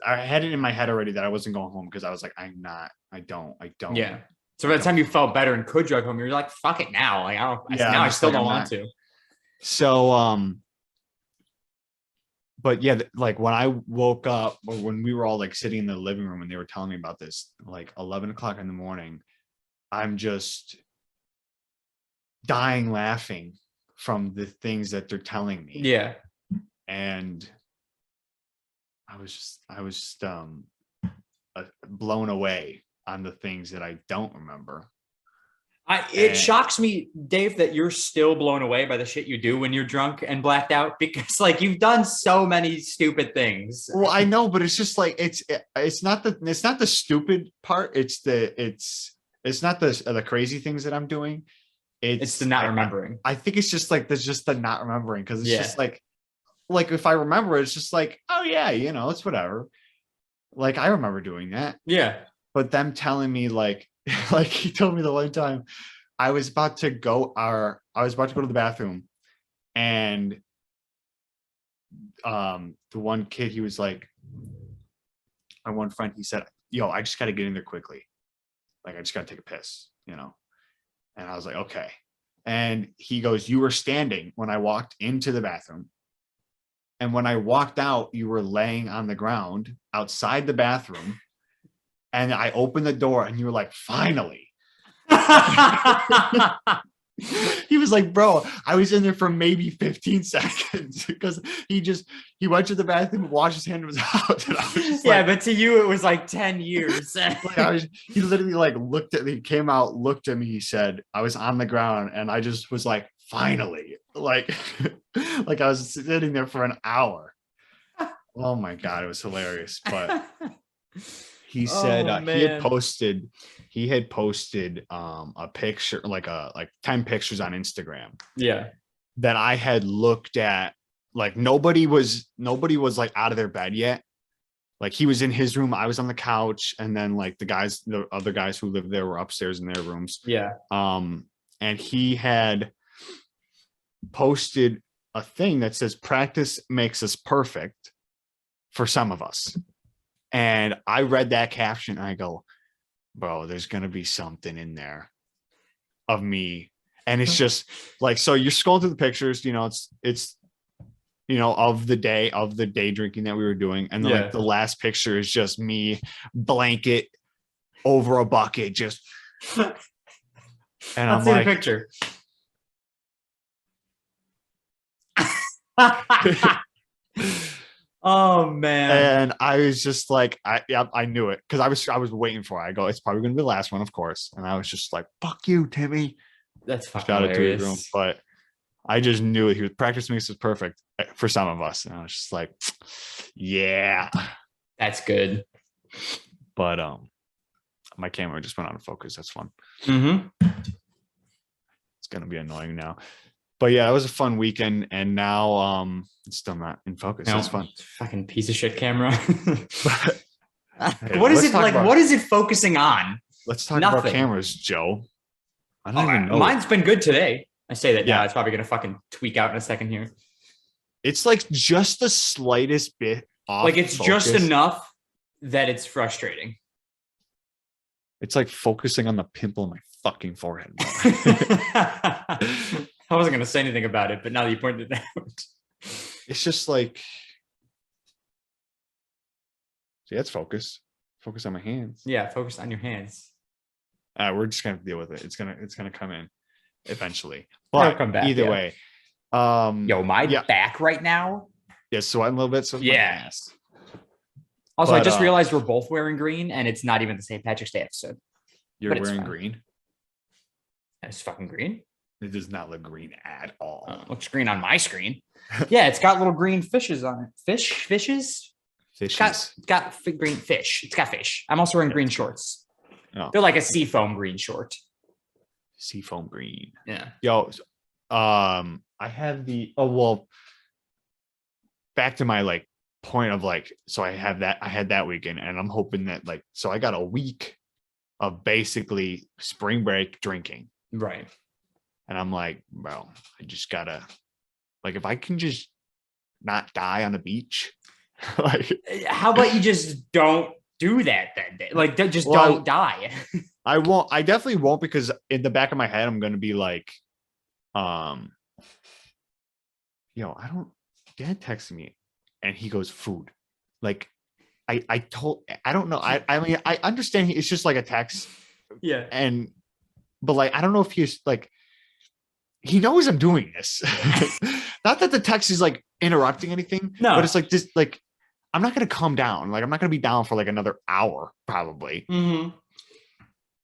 I had it in my head already that I wasn't going home because I was like, I don't. Yeah. So by the time you felt better and could drive home, you're like, fuck it now. Like I still don't want to. So, but yeah, like when I woke up, or when we were all like sitting in the living room and they were telling me about this, like 11 o'clock in the morning, I'm just dying laughing from the things that they're telling me. Yeah. And I was just blown away on the things that I don't remember. It shocks me, Dave, that you're still blown away by the shit you do when you're drunk and blacked out, because like you've done so many stupid things. Well, I know, but it's just like it's not the stupid part. It's not the crazy things that I'm doing. It's the not remembering. I think it's just like there's just the not remembering, because it's just like if I remember, it's just like, oh yeah, it's whatever. Like I remember doing that. Yeah. But them telling me like he told me the one time I was about to go to the bathroom, and the one kid, he was like, my one friend, he said, yo, I just got to get in there quickly. Like I just got to take a piss, And I was like, okay. And he goes, you were standing when I walked into the bathroom. And when I walked out, you were laying on the ground outside the bathroom. And I opened the door and you were like, finally. He was like, bro, I was in there for maybe 15 seconds because he went to the bathroom, washed his hand, and was out. And I was just but to you, it was like 10 years. He literally like looked at me, came out, looked at me. He said, I was on the ground and I just was like, finally, like I was sitting there for an hour. Oh my God, it was hilarious. But he said he had posted a picture, like 10 pictures on Instagram. Yeah. That I had looked at. Like nobody was like out of their bed yet. Like he was in his room, I was on the couch, and then like the other guys who lived there were upstairs in their rooms. Yeah. And he had posted a thing that says practice makes us perfect for some of us. And I read that caption and I go, bro, there's going to be something in there of me. And it's just like, so you're scrolling through the pictures, it's of the day drinking that we were doing. And then like the last picture is just me blanket over a bucket, just and Let's see the picture. Oh man. And I was just like, I knew it because I was waiting for it. I go, it's probably gonna be the last one, of course. And I was just like, fuck you, Timmy. That's fucking hilarious. But I just knew it. He was practice makes it perfect for some of us. And I was just like, yeah. That's good. But my camera just went out of focus. That's fun. Mm-hmm. It's gonna be annoying now. But yeah, it was a fun weekend, and now it's still not in focus. That's fun. Fucking piece of shit camera. Hey, what is it like? What is it focusing on? Let's talk about cameras, Joe. I don't even know. Mine's been good today. I say that now. It's probably gonna fucking tweak out in a second here. It's like just the slightest bit off. Like it's just enough that it's frustrating. It's like focusing on the pimple in my fucking forehead. I wasn't gonna say anything about it, but now that you pointed it out, it's just like, see, that's focus. Focus on my hands. Yeah, focus on your hands. We're just gonna deal with it. It's gonna come in eventually. But it'll come back, either way. My back right now. Yeah, sweating a little bit. So yes. Also, I just realized we're both wearing green, and it's not even the St. Patrick's Day episode. You're wearing green. It's fucking green. It does not look green at all. It looks green on my screen. Yeah, it's got little green fishes on it. Fishes. It's got green fish. It's got fish. I'm also wearing green shorts. Oh. They're like a seafoam green short. Seafoam green. Yeah. Yo, I have back to my point of so I had that weekend, and I'm hoping that so I got a week of basically spring break drinking. Right. And I'm like, bro, I just gotta if I can just not die on the beach. How about you just don't do that then? Don't die. I won't. I definitely won't, because in the back of my head, I'm gonna be like, I don't. Dad texted me, and he goes, food. I don't know. I mean, I understand it's just like a text. Yeah. But I don't know if he's he knows I'm doing this. Not that the text is interrupting anything. No. But it's this I'm not gonna calm down. I'm not gonna be down for another hour probably. Mm-hmm.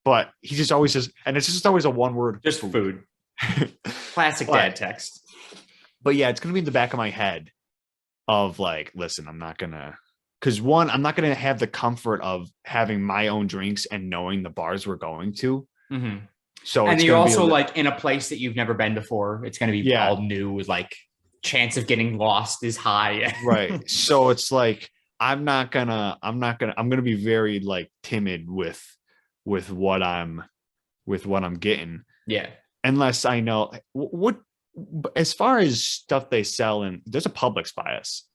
But he just always says, and it's just always a one word. Just food. Classic dad text. But yeah, it's gonna be in the back of my head of listen, I'm not gonna, because one, I'm not gonna have the comfort of having my own drinks and knowing the bars we're going to. Mm-hmm. So and you're also in a place that you've never been before. It's going to be all new. Chance of getting lost is high. Right. So it's I'm gonna be very timid with what I'm getting. Yeah. Unless I know what, as far as stuff they sell, and there's a Publix by us.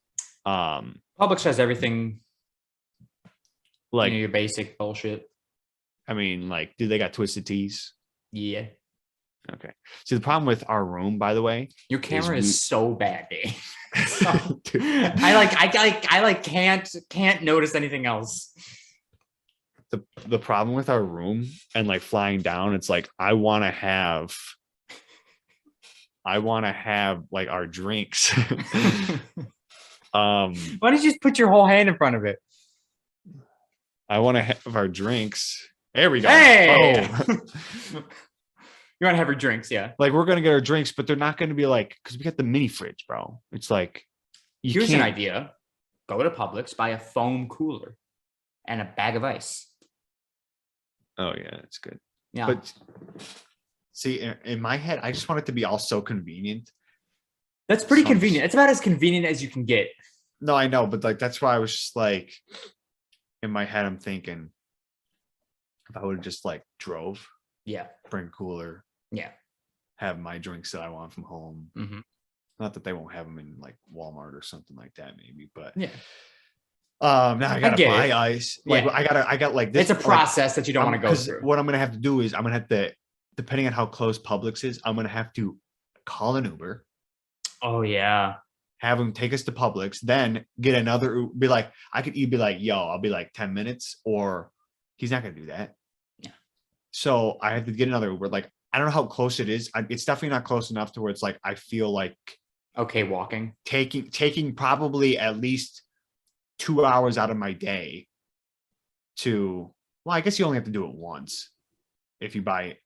Publix has everything. Your basic bullshit. I mean, do they got Twisted Teas? Yeah. Okay. See, the problem with our room, by the way, your camera is so bad, Dave. I can't notice anything else. The problem with our room and flying down, it's I want to have our drinks. Why don't you just put your whole hand in front of it? I want to have our drinks. There we go. Hey! Oh. You want to have your drinks, yeah. We're going to get our drinks, but they're not going to be because we got the mini fridge, bro. It's here's an idea. Go to Publix, buy a foam cooler and a bag of ice. Oh, yeah, that's good. Yeah. But see, in my head, I just want it to be all so convenient. That's pretty convenient. It's about as convenient as you can get. No, I know, but that's why I was just in my head, I'm thinking if I would have just drove. Yeah. Bring cooler. Yeah. Have my drinks that I want from home. Mm-hmm. Not that they won't have them in Walmart or something like that, maybe, but yeah. Now I gotta buy ice. Yeah. I got this. It's a process that you don't want to go through. What I'm gonna have to do is I'm gonna have to, depending on how close Publix is, I'm gonna have to call an Uber. Oh yeah. have him take us to Publix, then get another, be like, I could either be like, yo, I'll be like 10 minutes, or he's not going to do that. Yeah. So I have to get another Uber. Like, I don't know how close it is. It's definitely not close enough to where it's like, I feel like okay walking. Taking probably at least 2 hours out of my day to, well, I guess you only have to do it once. If you buy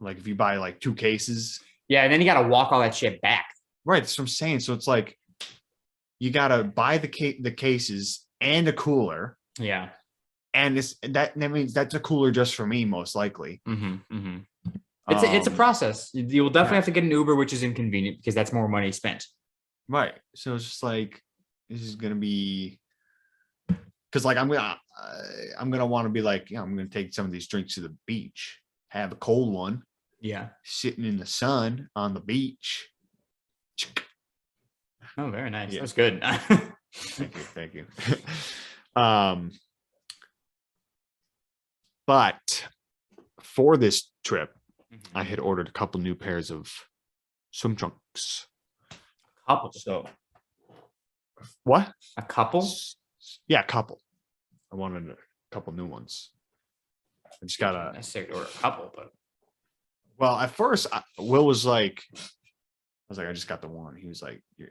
like 2 cases. Yeah. And then you got to walk all that shit back. Right. That's what I'm saying. So it's like, you got to buy the cases and a cooler. Yeah. And that means that's a cooler just for me, most likely. Mm-hmm, mm-hmm. It's a process. You will definitely have to get an Uber, which is inconvenient because that's more money spent. Right. So it's just like, this is going to be, because like I'm gonna want to be like, I'm gonna take some of these drinks to the beach, have a cold one. Yeah. Sitting in the sun on the beach. Oh, very nice. Yeah. That's good. Thank you. But for this trip, I had ordered a couple new pairs of swim trunks. A couple. So what? A couple? Yeah, a couple. I wanted a couple new ones. I just gotta necessarily order a couple, but well, at first Will was like, I was like, I just got the one. He was like, you're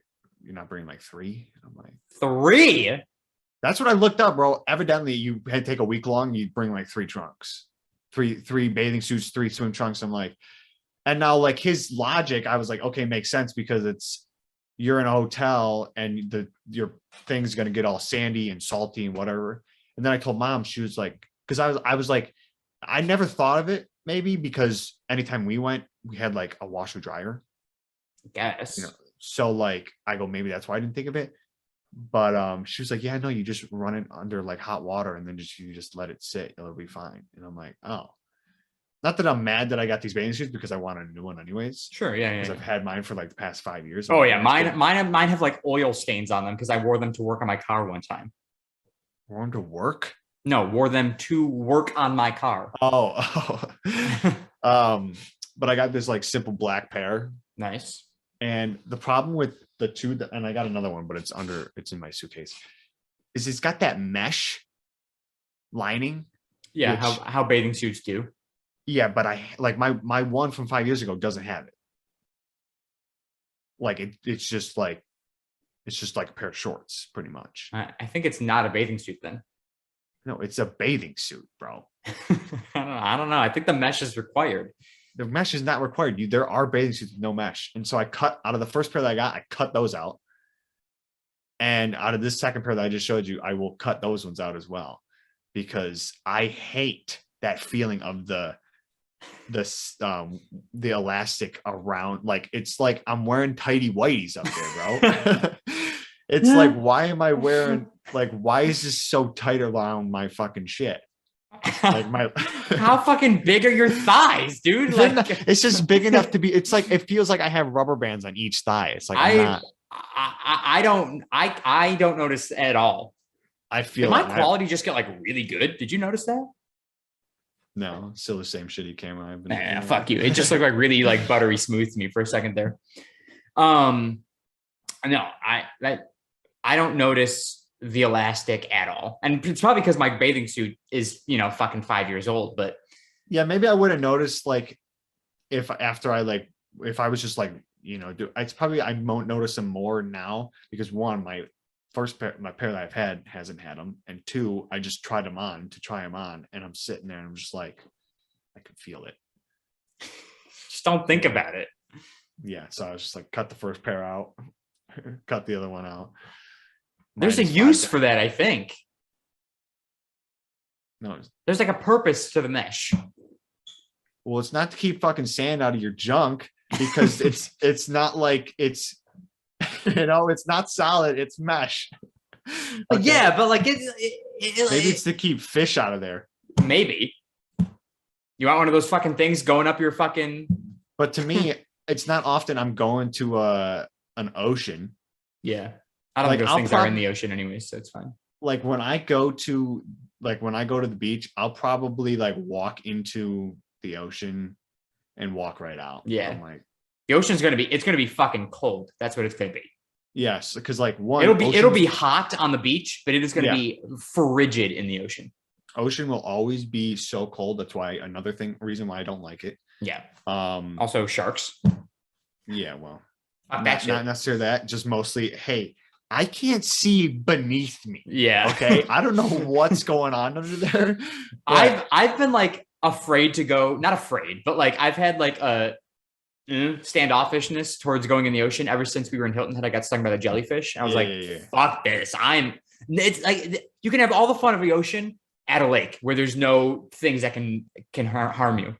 not bringing like 3? And I'm like, 3? That's what I looked up, bro. Evidently, you had to take a week long. You'd bring like 3 trunks, three bathing suits, 3 swim trunks. I'm like, and now like his logic, I was like, okay, makes sense because you're in a hotel and your thing's gonna get all sandy and salty and whatever. And then I told Mom, she was like, because I was like, I never thought of it maybe because anytime we went, we had like a washer dryer. Guess. So like I go, maybe that's why I didn't think of it. But she was like, yeah, no, you just run it under like hot water and then you just let it sit. It'll be fine. And I'm like, oh, not that I'm mad that I got these bathing suits because I wanted a new one anyways. Sure, yeah. Because I've had mine for like the past 5 years. Oh yeah, mine have like oil stains on them because I wore them to work on my car one time. Wore them to work? No, wore them to work on my car. Oh. But I got this like simple black pair. Nice. And the problem with the 2, and I got another one, but it's in my suitcase, is it's got that mesh lining. Yeah, how bathing suits do. Yeah, but I like my one from 5 years ago doesn't have it. Like it's just like a pair of shorts, pretty much. I think it's not a bathing suit then. No, it's a bathing suit, bro. I don't know. I think the mesh is required. The mesh is not required. There are bathing suits with no mesh. And so I cut out of the first pair that I got, I cut those out. And out of this second pair that I just showed you, I will cut those ones out as well. Because I hate that feeling of the elastic around. Like it's like I'm wearing tighty whities up there, bro. It's like, why am I wearing, like, why is this so tight around my fucking shit? Like how fucking big are your thighs, dude? Like it's just big enough to be, it's like, it feels like I have rubber bands on each thigh. It's like, I don't notice at all. I feel did my quality just get like really good. Did you notice that? No, still the same shitty camera I've been. Fuck you. It just looked like really like buttery smooth to me for a second there. No, I don't notice the elastic at all. And it's probably because my bathing suit is, fucking 5 years old, but yeah, maybe I wouldn't notice like if I was just like, it's probably, I won't notice them more now because one, my pair that I've had hasn't had them. And 2, I just tried them on to try them on and I'm sitting there and I'm just like, I can feel it. Just don't think about it. Yeah. So I was just like, cut the first pair out, cut the other one out. There's a use for that, I think. No, there's like a purpose to the mesh. Well, it's not to keep fucking sand out of your junk because it's not like it's it's not solid, it's mesh. Okay. Yeah, but like maybe it's to keep fish out of there. Maybe. You want one of those fucking things going up your fucking. But to me, it's not often I'm going to an ocean. Yeah. I don't think those things are in the ocean anyway, so it's fine. Like when I go to the beach, I'll probably like walk into the ocean and walk right out. Yeah. I'm like, the ocean's gonna be fucking cold. That's what it's gonna be. Yes, because like one, it'll be hot on the beach, but it is going to be frigid in the ocean. Ocean will always be so cold. That's why reason why I don't like it. Yeah. Also sharks. Yeah, well, not necessarily that, just mostly, hey, I can't see beneath me. Yeah. Okay. I don't know what's going on under there. I've been like afraid to go, not afraid, but like I've had like a standoffishness towards going in the ocean ever since we were in Hilton Head. I got stung by the jellyfish. I was fuck this. It's like you can have all the fun of the ocean at a lake where there's no things that can harm you.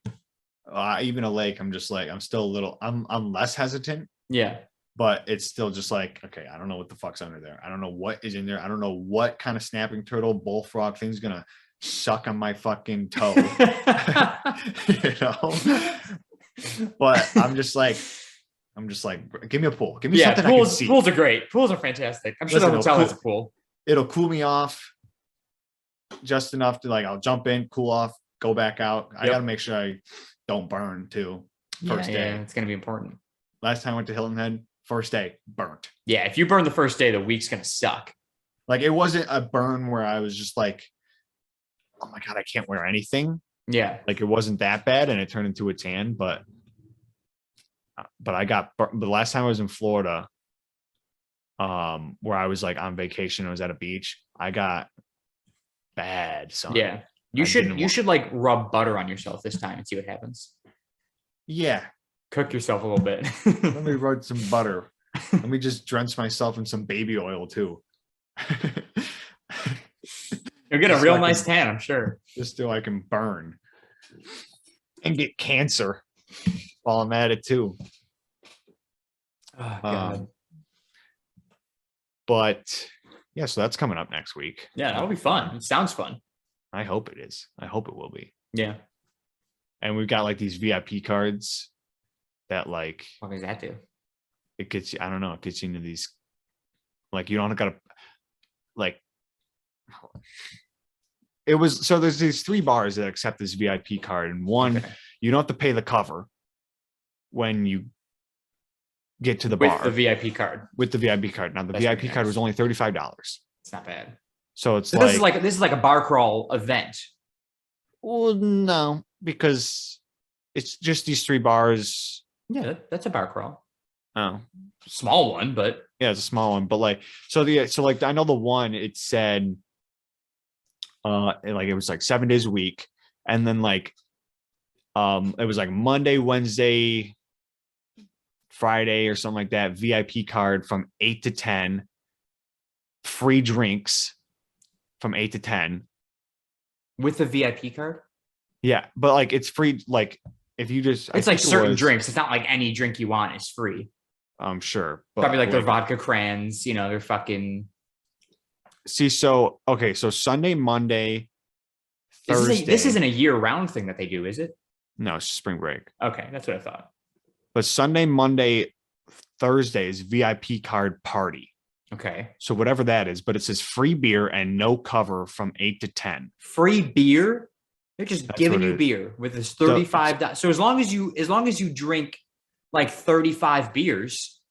Even a lake, I'm still a little, I'm less hesitant. Yeah. But it's still just like, okay, I don't know what the fuck's under there. I don't know what is in there. I don't know what kind of snapping turtle, bullfrog thing's going to suck on my fucking toe. You know? But I'm just like, give me a pool. Give me something I can see. Pools are great. Pools are fantastic. I'm sure the hotel has a pool. It'll cool me off just enough to like, I'll jump in, cool off, go back out. I got to make sure I don't burn too. First day. Yeah, it's going to be important. Last time I went to Hilton Head, first day, burnt. Yeah, if you burn the first day, the week's going to suck. Like, it wasn't a burn where I was just like, oh my God, I can't wear anything. Yeah. Like, it wasn't that bad, and it turned into a tan, but I got burnt. The last time I was in Florida, where I was like on vacation, I was at a beach, I got bad sun. Yeah. You should like rub butter on yourself this time and see what happens. Yeah. Cook yourself a little bit. Let me rub some butter. Let me just drench myself in some baby oil too. You'll get a real nice tan, I'm sure. Just so I can burn and get cancer while I'm at it too. Oh, God. But yeah, so that's coming up next week. Yeah, that'll be fun. It sounds fun. I hope it is. I hope it will be. Yeah. And we've got like these VIP cards that like, what does that do? It gets you, I don't know, it gets you into these, like, you don't gotta, like, it was, so there's these 3 bars that accept this VIP card, and one, you don't have to pay the cover when you get to the bar. With the VIP card. With the VIP card. Now, the VIP card was only $35. It's not bad. So it's this is like a bar crawl event. Well, no, because it's just these 3 bars. Yeah, that's a bar crawl. Oh, small one, but yeah, it's a small one. But like, so like, I know the one, it said, like, it was like 7 days a week, and then like, it was like Monday, Wednesday, Friday, or something like that. VIP card from 8 to 10, free drinks from 8 to 10 with the VIP card. Yeah, but like, it's free. Like, if you just, it's like certain drinks. It's not like any drink you want is free. I'm sure. But probably like their vodka crayons, you know, they're fucking. See, so, okay. So Sunday, Monday, Thursday. This isn't a year-round thing that they do, is it? No, it's spring break. Okay, that's what I thought. But Sunday, Monday, Thursday is VIP card party. Okay. So whatever that is, but it says free beer and no cover from 8 to 10. Free beer? They're just giving you beer with this $35. So as long as you drink like 35 beers,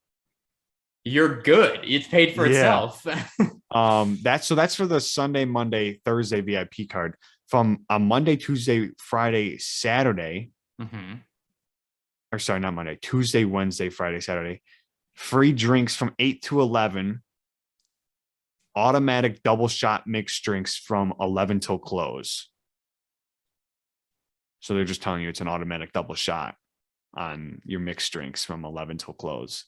you're good. It's paid for itself. That's for the Sunday, Monday, Thursday VIP card. From a Monday, Tuesday, Friday, Saturday. Mm-hmm. Or sorry, not Monday, Tuesday, Wednesday, Friday, Saturday. Free drinks from 8 to 11. Automatic double shot mixed drinks from 11 till close. So they're just telling you it's an automatic double shot on your mixed drinks from 11 till close.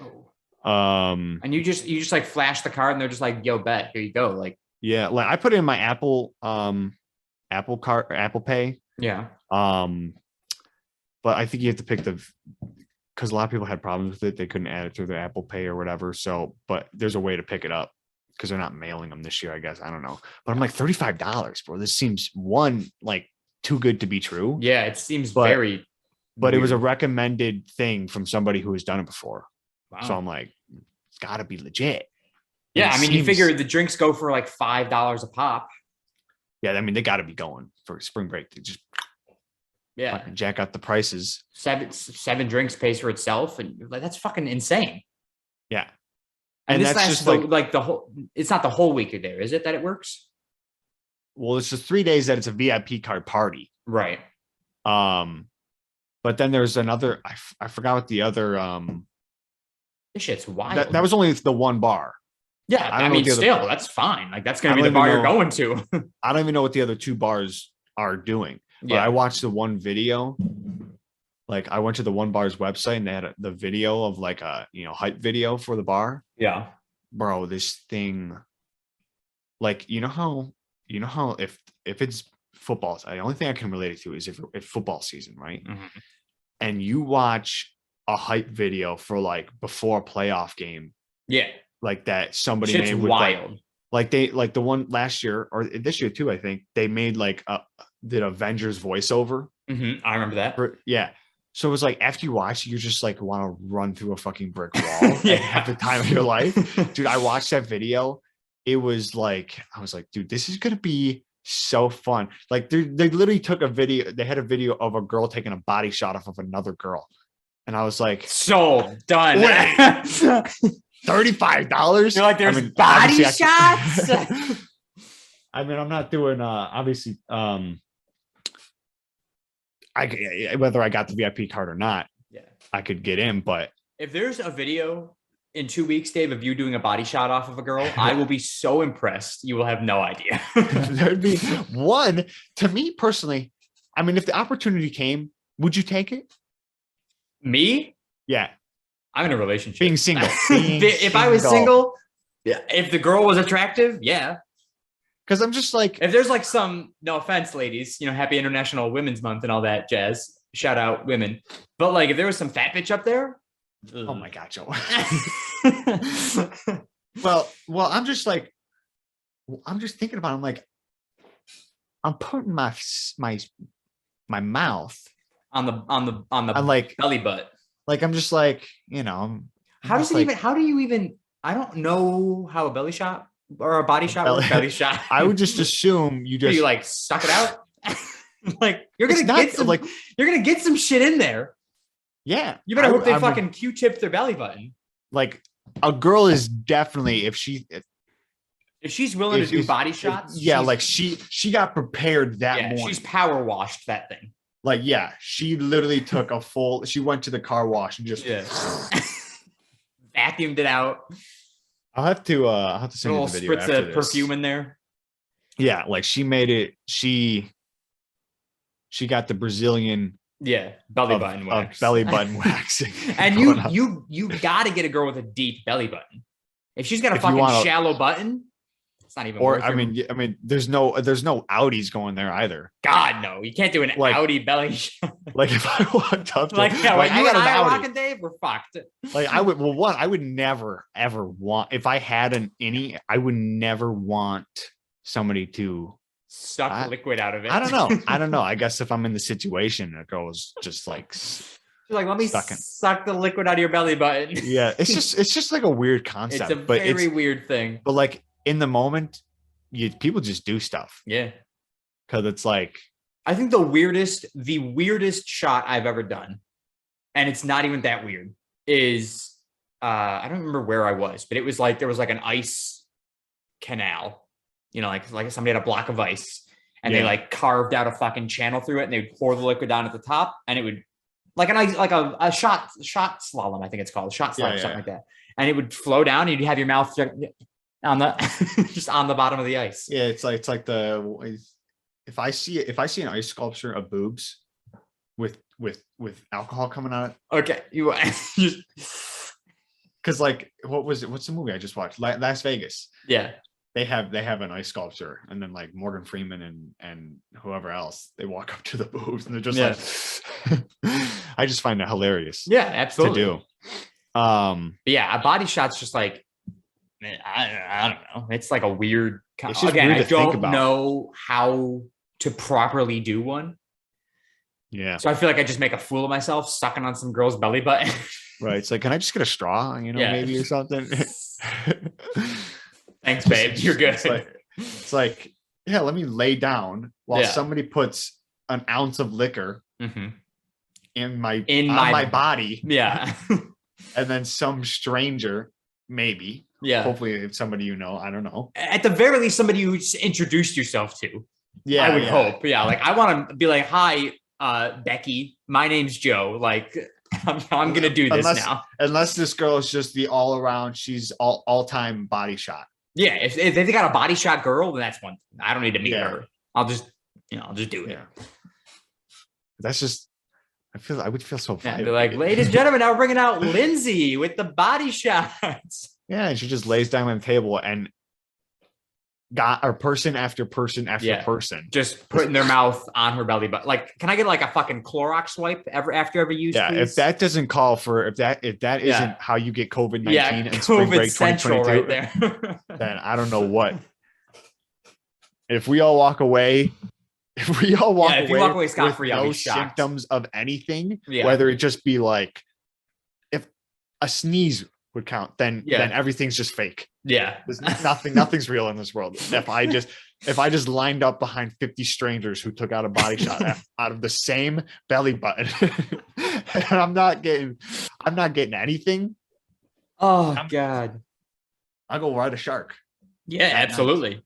Oh. And you just like flash the card and they're just like, yo, bet, here you go. Like, yeah, like I put it in my Apple card, Apple Pay. Yeah. But I think you have to pick because a lot of people had problems with it. They couldn't add it through their Apple Pay or whatever. So, but there's a way to pick it up because they're not mailing them this year, I guess. I don't know. But I'm like, $35, bro. This seems like too good to be true. Yeah, it seems very. But it was a recommended thing from somebody who has done it before. Wow. So I'm like, it's got to be legit. Yeah, I mean, you figure the drinks go for like $5 a pop. Yeah, I mean, they got to be going for spring break. They just jack up the prices. Seven drinks pays for itself, and like that's fucking insane. Yeah, And this that's lasts just like the whole. It's not the whole week you're there, is it? That it works. well, it's just 3 days that it's a VIP card party. Right. But then there's another. I forgot what the other. This shit's wild. That was only the one bar. Yeah, I mean, still, that's fine. Like that's gonna be the bar you're going to. I don't even know what the other 2 bars are doing. But I watched the one video. Like I went to the one bar's website and they had the video of like a hype video for the bar. Yeah, bro, this thing. Like you know how if it's football, the only thing I can relate it to is if football season, right? Mm-hmm. And you watch a hype video for like before a playoff game. Yeah. Like that somebody Shit's made with wild. like they like the one last year or this year too, I think they made like did Avengers voiceover. Mm-hmm. I remember that. Yeah. So it was like after you watch it, you just like want to run through a fucking brick wall at the time of your life. Dude, I watched that video. It was like, I was like, dude, this is gonna be so fun. Like they literally took a video, they had a video of a girl taking a body shot off of another girl. And I was like, so done. $35. You're like, there's body shots. I mean, I'm not doing obviously whether I got the VIP card or not, I could get in, but if there's a video in 2 weeks, Dave, of you doing a body shot off of a girl, I will be so impressed. You will have no idea. There'd be one to me personally. I mean, if the opportunity came, would you take it? Me? Yeah. I'm in a relationship. Being single. If I was single, yeah. If the girl was attractive, yeah. Because I'm just like, if there's like some, no offense, ladies, happy International Women's Month and all that jazz. Shout out women. But like, if there was some fat bitch up there. Oh my God, Joe. well, I'm just like, I'm just thinking about it. I'm like, I'm putting my mouth on the like belly butt. Like I'm just like, how do you even I don't know how a belly shot or a body shot or a belly shot. I would just assume you like suck it out. Like you're gonna get some shit in there. Yeah. You better hope they fucking Q-tip their belly button. Like a girl is definitely if she's willing to do body shots. Like she got prepared that morning. She's power washed that thing. Like, yeah, she literally took she went to the car wash and just vacuumed it out. I'll have to send you the video spritz after of this. perfume in there. Yeah, like she made it. She got the Brazilian belly button wax. Belly button waxing. And you got to get a girl with a deep belly button. If she's got a fucking shallow button, it's not even. Or I mean, there's no Audis going there either. God no, you can't do an Audi belly shot. Like if I walked up to you and I are rocking, Dave, we're fucked. Like I would never ever want, if I had an innie, I would never want somebody to suck liquid out of it. I don't know. I guess if I'm in the situation, a girl is just like. Like, let me suck the liquid out of your belly button. Yeah, it's just like a weird concept. It's a very weird thing. But like in the moment, people just do stuff. Yeah, because it's like I think the weirdest shot I've ever done, and it's not even that weird, is I don't remember where I was, but it was like there was like an ice canal, like somebody had a block of ice, and they like carved out a fucking channel through it, and they would pour the liquid down at the top, and it would. Like a shot slalom, I think it's called, shot slalom, something like that. And it would flow down, and you'd have your mouth on the just on the bottom of the ice. Yeah, it's like if I see an ice sculpture of boobs with alcohol coming out. Okay, you because like what's the movie I just watched? Las Vegas. Yeah. They have an ice sculpture, and then like Morgan Freeman and whoever else, they walk up to the boobs and they're just like, I just find that hilarious. Yeah, absolutely. To do. But yeah, a body shot's just like, I don't know. It's like a weird. Again, I don't know how to properly do one. Yeah. So I feel like I just make a fool of myself sucking on some girl's belly button. Right. It's like, can I just get a straw? Maybe or something. Thanks, babe. You're good. It's like, yeah, let me lay down while somebody puts an ounce of liquor in my body. Yeah. And then some stranger maybe. Yeah. Hopefully it's somebody you know. I don't know. At the very least, somebody you introduced yourself to. Yeah, I would hope. Yeah, like I want to be like, hi, Becky, my name's Joe. Like, I'm gonna do this now. Unless this girl is just the all around, she's all time body shot. Yeah, if they got a body shot girl, then that's one thing. I don't need to meet her. I'll just do it. Yeah. That's just. I would feel so violated. Be like, ladies and gentlemen, now we're bringing out Lindsay with the body shots. Yeah, and she just lays down on the table and got or person after person after person just putting their mouth on her belly button. Like, can I get like a fucking Clorox wipe after every use? Yeah, please? If that doesn't call for if that isn't how you get COVID-19 and spring break 2022, right there. Then I don't know what. If we all walk away. If we all walk away scot-free, with no symptoms of anything, whether it just be like if a sneeze would count, then everything's just fake. Yeah. There's nothing's real in this world. If I just lined up behind 50 strangers who took out a body shot out of the same belly button and I'm not getting anything. Oh God. I'll go ride a shark. Yeah, absolutely.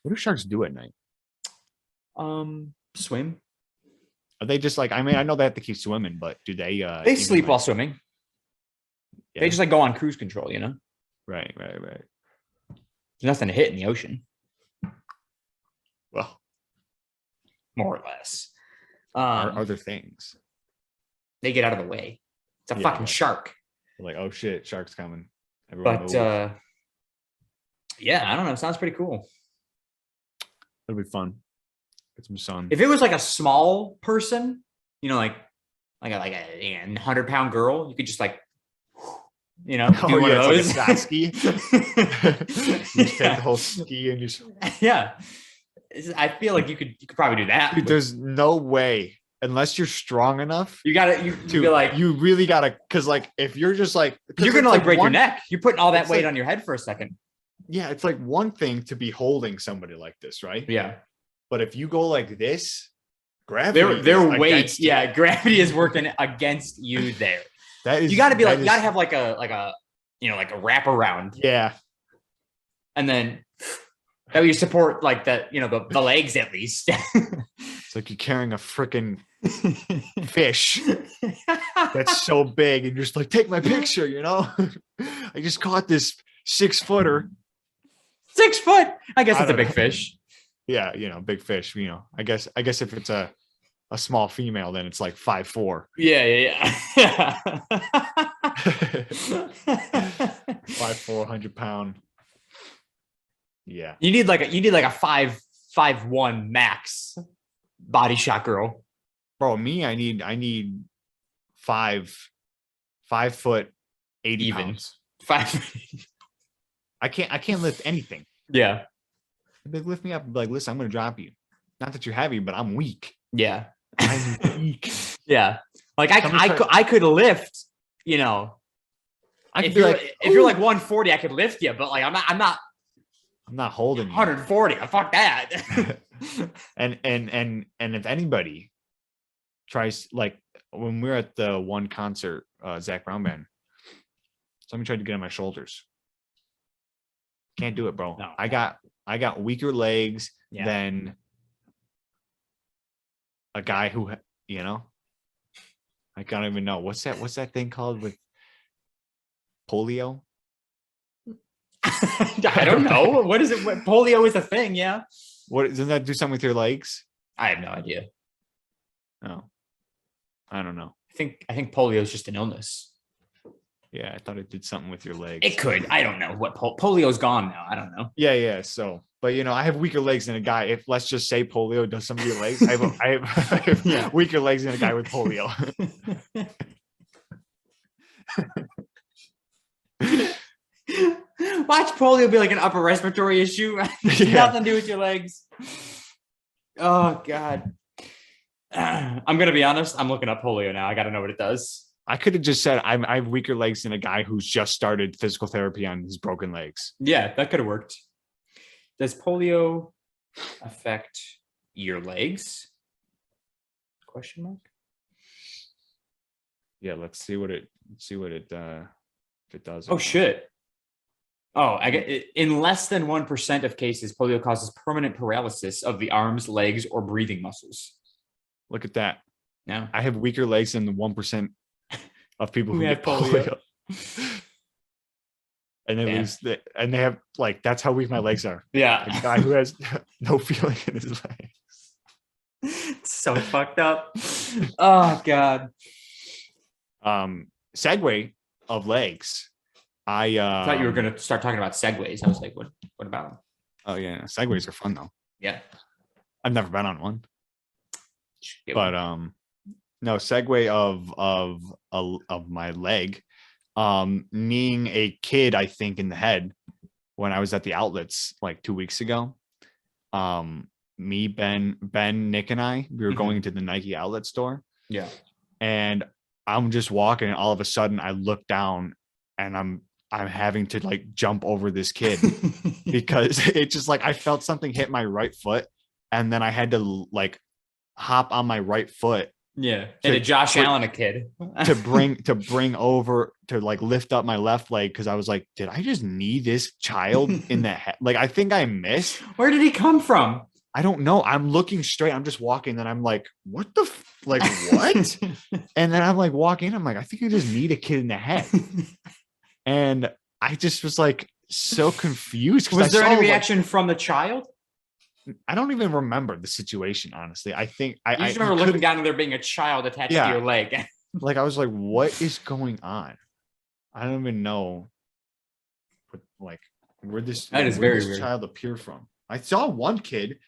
What do sharks do at night? Swim. Are they just like, I mean, I know they have to keep swimming, but do they they sleep while swimming? Yeah. They just like go on cruise control, you know? Right. There's nothing to hit in the ocean. Well, more or less. Are other things. They get out of the way. It's a fucking shark. They're like, oh shit, shark's coming. Everyone but I don't know. Sounds pretty cool. It'll be fun. Get some sun. If it was like a small person, you know, like a 100-pound girl, you could just like, do one of those. Like a ski. You just take the whole ski and just. Yeah, I feel like you could probably do that. Dude, there's no way unless you're strong enough. You be like, you really gotta, because like if you're just like, you're gonna like break your neck. You're putting all that weight on your head for a second. Yeah, it's like one thing to be holding somebody like this, right? Yeah. But if you go like this, gravity, their weight, gravity is working against you there. That is, you got to be like, you got to have like a wraparound. Yeah. And then that you support like the legs at least. It's like you're carrying a freaking fish that's so big, and you're just like, take my picture, I just caught this 6-footer. 6 foot. I guess it's a big fish. Yeah, big fish. I guess if it's a small female, then it's like 5'4". Yeah. 5'4", 100 pound. Yeah. You need like a 5'1" max body shot girl. Bro, me, I need 5 foot 80 even pounds. 5. I can't lift anything. Yeah. They lift me up and be like, listen, I'm gonna drop you. Not that you're heavy, but I'm weak. Yeah. I'm weak. Yeah. Like I could lift, if you're like 140, I could lift you, but like I'm not holding 140. Fuck that. and if anybody tries, like when we were at the one concert, Zach Brown band, somebody tried to get on my shoulders. Can't do it, bro. No. I got weaker legs than a guy who, I don't even know. What's that thing called with polio? I don't know. What is it? Polio is a thing, yeah. What doesn't that do something with your legs? I have no idea. No. I don't know. I think polio is just an illness. Yeah, I thought it did something with your legs. It could. I don't know. What polio's gone now. I don't know. Yeah. So, but I have weaker legs than a guy. If let's just say polio does some of your legs, I have weaker legs than a guy with polio. Watch polio be like an upper respiratory issue. Nothing to do with your legs. Oh God. I'm gonna be honest. I'm looking up polio now. I got to know what it does. I could have just said I have weaker legs than a guy who's just started physical therapy on his broken legs. Yeah, that could have worked. Does polio affect your legs? Question mark. Yeah, let's see what it if it does. Oh shit. Oh, I get it. In less than 1% of cases, polio causes permanent paralysis of the arms, legs, or breathing muscles. Look at that. No. I have weaker legs than the 1% of people who have get polio. And they Damn. lose and they have like, that's how weak my legs are. Yeah. A guy who has no feeling in his legs. It's so fucked up. Oh God. Segue of legs. I thought you were gonna start talking about segways. I was like, what about them? Oh yeah, segways are fun though. Yeah. I've never been on one. Get But one. no, segue of my leg. Kneeing a kid, I think, in the head when I was at the outlets like 2 weeks ago. Me, Ben, Nick, and I, we were going to the Nike outlet store. Yeah. And I'm just walking, and all of a sudden I look down and I'm having to like jump over this kid because it just like I felt something hit my right foot, and then I had to like hop on my right foot. Yeah. And a Josh Allen a kid. to bring over to like lift up my left leg, because I was like, did I just knee this child in the head? Like, I think I missed. Where did he come from? I don't know. I'm looking straight. I'm just walking. And I'm like, what the like what? And then I'm like walking. I'm like, I think I just kneed a kid in the head. And I just was like so confused. Was there any reaction from the child? I don't even remember the situation, honestly. I think I just remember looking down and there being a child attached to your leg. Like, I was like, what is going on? I don't even know what, like, where this weird. Child appear from. I saw one kid,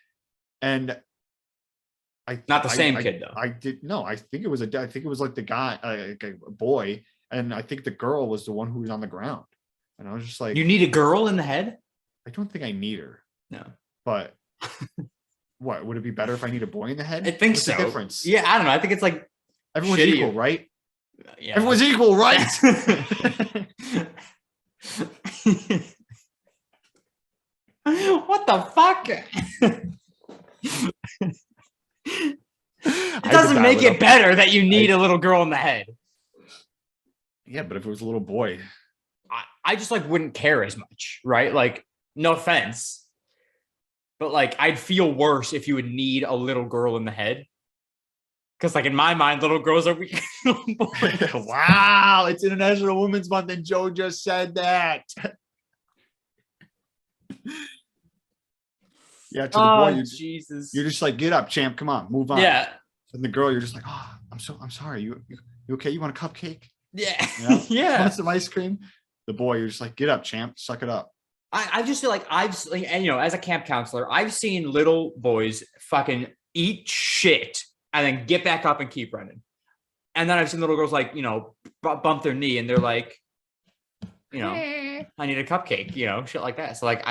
and not the same kid though. I think it was like the guy, like a boy, and I think the girl was the one who was on the ground. And I was just like, you need a girl in the head? I don't think I need her. No. But what would it be better if I need a boy in the head? I think What's so. the difference? Yeah, I don't know. I think it's like everyone's shitty. equal, right? Yeah. Everyone's equal, right? What the fuck? It doesn't make it better that you need a little girl in the head. Yeah, but if it was a little boy, I just like wouldn't care as much, right? Like, no offense, but like I'd feel worse if you would need a little girl in the head. Because like in my mind, little girls are weak. Wow, it's International Women's Month, and Joe just said that. Yeah, to the boy, Jesus. You're just like, get up, champ. Come on, move on. Yeah. And the girl, you're just like, oh, I'm sorry. You okay? You want a cupcake? Yeah. You know? Yeah. Want some ice cream? The boy, you're just like, get up, champ. Suck it up. I just feel like and you know, as a camp counselor, I've seen little boys fucking eat shit and then get back up and keep running. And then I've seen little girls like, you know, bump their knee and they're like, you know, I need a cupcake, you know, shit like that. So like,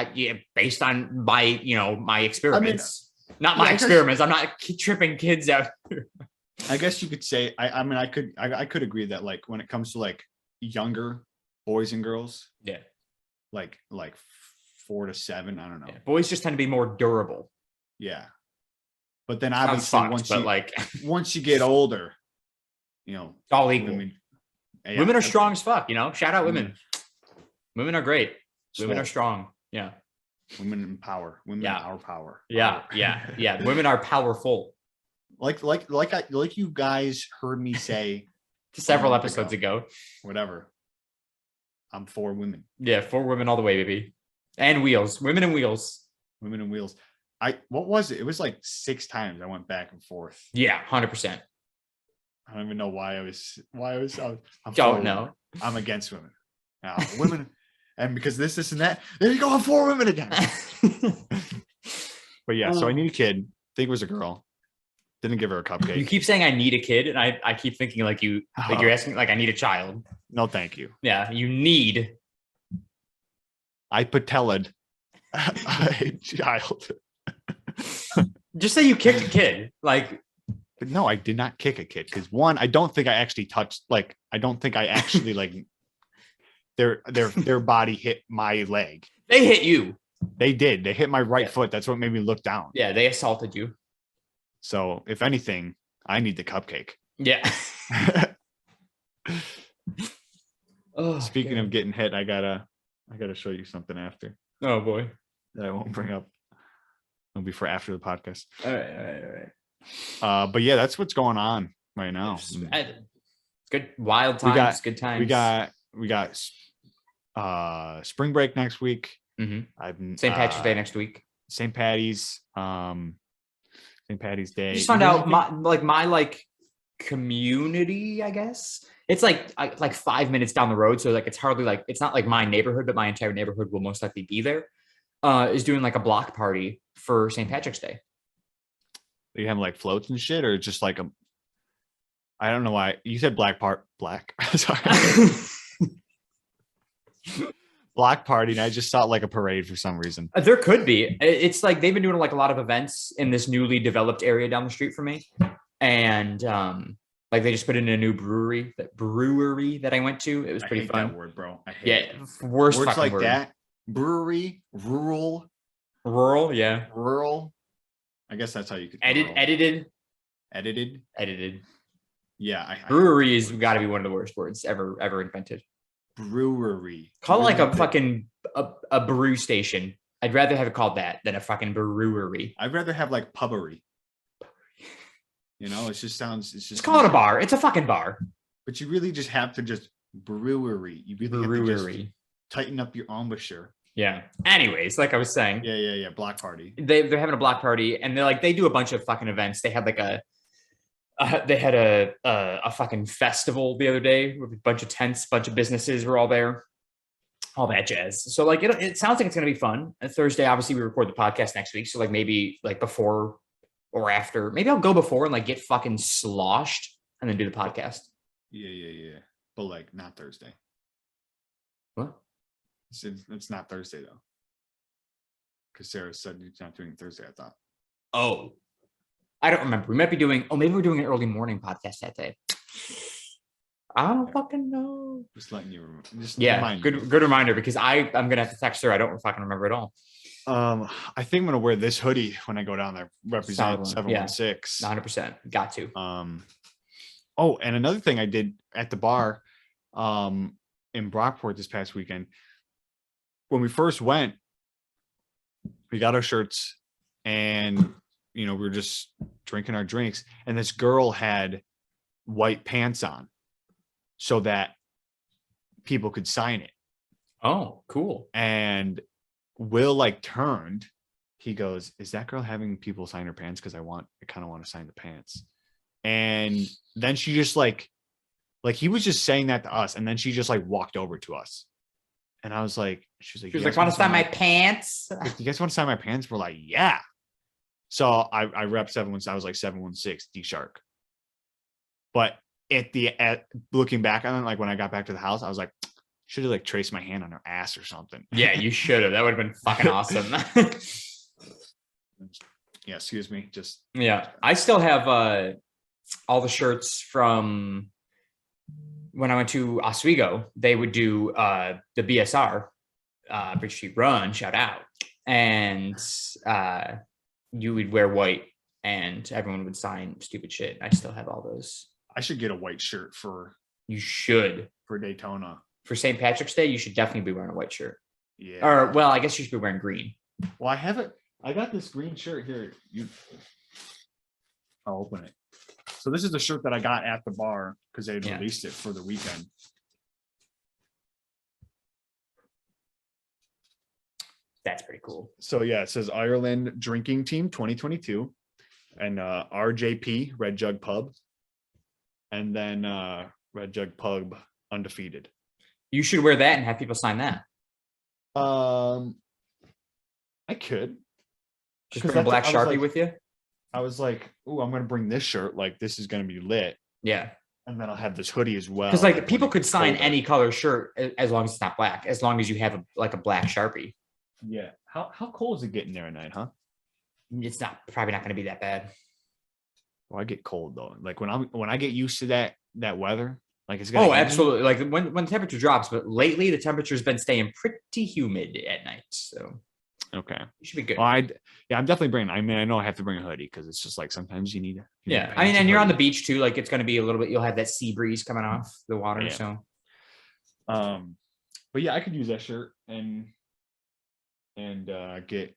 based on my, you know, my experiments, not my experiments. I'm not tripping kids out. I guess you could say, I could agree that like when it comes to like younger boys and girls, yeah, like 4 to 7, I don't know. Yeah, boys just tend to be more durable. Yeah. But then obviously once you get older, you know, all equal. Women are strong as fuck, you know. Shout out women. Women are great. Women are strong. Yeah. Women in power. Women are power. Yeah. Yeah. Women are powerful. Like you guys heard me say several episodes ago. Whatever. I'm for women. Yeah, for women all the way, baby. And wheels. Women and wheels. Women and wheels. What was it? It was like 6 times I went back and forth. Yeah, 100%. I don't even know why I was. Don't know. I'm against women. Now, women, and because this, and that. There you go. I'm for women again. But yeah, so I need a kid. Think it was a girl. Didn't give her a cupcake. You keep saying I need a kid, and I keep thinking like you're asking like I need a child. No, thank you. Yeah, you need. I pateled a child. Just say you kicked a kid, like. But no, I did not kick a kid because one, I don't think I actually touched. Like, I don't think I actually like their body hit my leg. They hit you. They did. They hit my right foot. That's what made me look down. Yeah, they assaulted you. So if anything, I need the cupcake. Yeah. Speaking of getting hit, I gotta show you something after Oh boy. that I won't bring up. It'll be for after the podcast. All right. But yeah, that's what's going on right now. It's good. Wild times. Good times. We got spring break next week. Mm-hmm. St. Patrick's Day next week. St. Patty's. St. Patty's Day. I just found out my community, I guess. It's like 5 minutes down the road. So like it's hardly like it's not like my neighborhood, but my entire neighborhood will most likely be there. Is doing like a block party for St. Patrick's Day. You have like floats and shit, or just like I don't know why you said black. Sorry. Block party, and I just thought like a parade for some reason. There could be. It's like they've been doing like a lot of events in this newly developed area down the street from me, and like they just put in a new brewery that I went to. It was pretty fun. That word, bro. I hate it. Worst words like word. that. Brewery, rural, yeah. Rural. I guess that's how you could edited. Yeah, brewery has got to be one of the worst words ever invented. Brewery. Call it like a fucking a brew station. I'd rather have it called that than a fucking brewery. I'd rather have like pubbery. You know, it just call it a bar. It's a fucking bar. But you really just have to just brewery. You really have to just tighten up your embouchure. Yeah. Anyways, like I was saying. Yeah. Block party. They're having a block party, and they do a bunch of fucking events. They had like a fucking festival the other day with a bunch of tents, bunch of businesses were all there, all that jazz. So like it sounds like it's gonna be fun. And Thursday, obviously, we record the podcast next week. So like maybe like before or after, maybe I'll go before and like get fucking sloshed and then do the podcast. Yeah. But like not Thursday. What? It's not Thursday though. Because Sarah said you're not doing Thursday, I thought. Oh. I don't remember. We might be doing, maybe we're doing an early morning podcast that day. I don't fucking know. Just letting you remember. Good reminder, because I'm going to have to text her. I don't fucking remember at all. I think I'm going to wear this hoodie when I go down there. Represent 716. 100%. Got to. Oh, and another thing I did at the bar in Brockport this past weekend. When we first went, we got our shirts and we were just drinking our drinks, and this girl had white pants on so that people could sign it. Oh, cool. And Will like turned, he goes, "Is that girl having people sign her pants? Because I kind of want to sign the pants." And then she just like he was just saying that to us, and then she just like walked over to us. And I was like, she was like, "Want to sign my pants? You guys want to sign my pants?" We're like, "Yeah." So I rep 716. I was like 716 D Shark. But at looking back on it, like when I got back to the house, I was like, should have like traced my hand on her ass or something. Yeah, you should have. That would have been fucking awesome. Yeah, excuse me. Just I still have all the shirts from when I went to Oswego. They would do the BSR, Bridge Street Run, shout out, and you would wear white and everyone would sign stupid shit. I still have all those. I should get a white shirt for Daytona. For St. Patrick's Day, you should definitely be wearing a white shirt. Yeah. Or, well, I guess you should be wearing green. Well, I have it. I got this green shirt here. I'll open it. So this is the shirt that I got at the bar because they released it for the weekend. That's pretty cool. So yeah, it says Ireland Drinking Team 2022 and RJP, Red Jug Pub. And then Red Jug Pub undefeated. You should wear that and have people sign that. I could. Just bring a black Sharpie with you? I was like, "Ooh, I'm going to bring this shirt. Like, this is going to be lit." Yeah. And then I'll have this hoodie as well. Because like people could sign any color shirt as long as it's not black, as long as you have a black Sharpie. Yeah. How cold is it getting there at night, huh? It's probably not going to be that bad. Well, I get cold though. Like when I get used to that weather, like it's gonna absolutely. Like when the temperature drops, but lately the temperature's been staying pretty humid at night. So okay, you should be good. Well, I'm definitely bringing. I mean, I know I have to bring a hoodie because it's just like sometimes you need. I mean, and you're on the beach too. Like it's going to be a little bit. You'll have that sea breeze coming off the water. Yeah. So But yeah, I could use that shirt and get.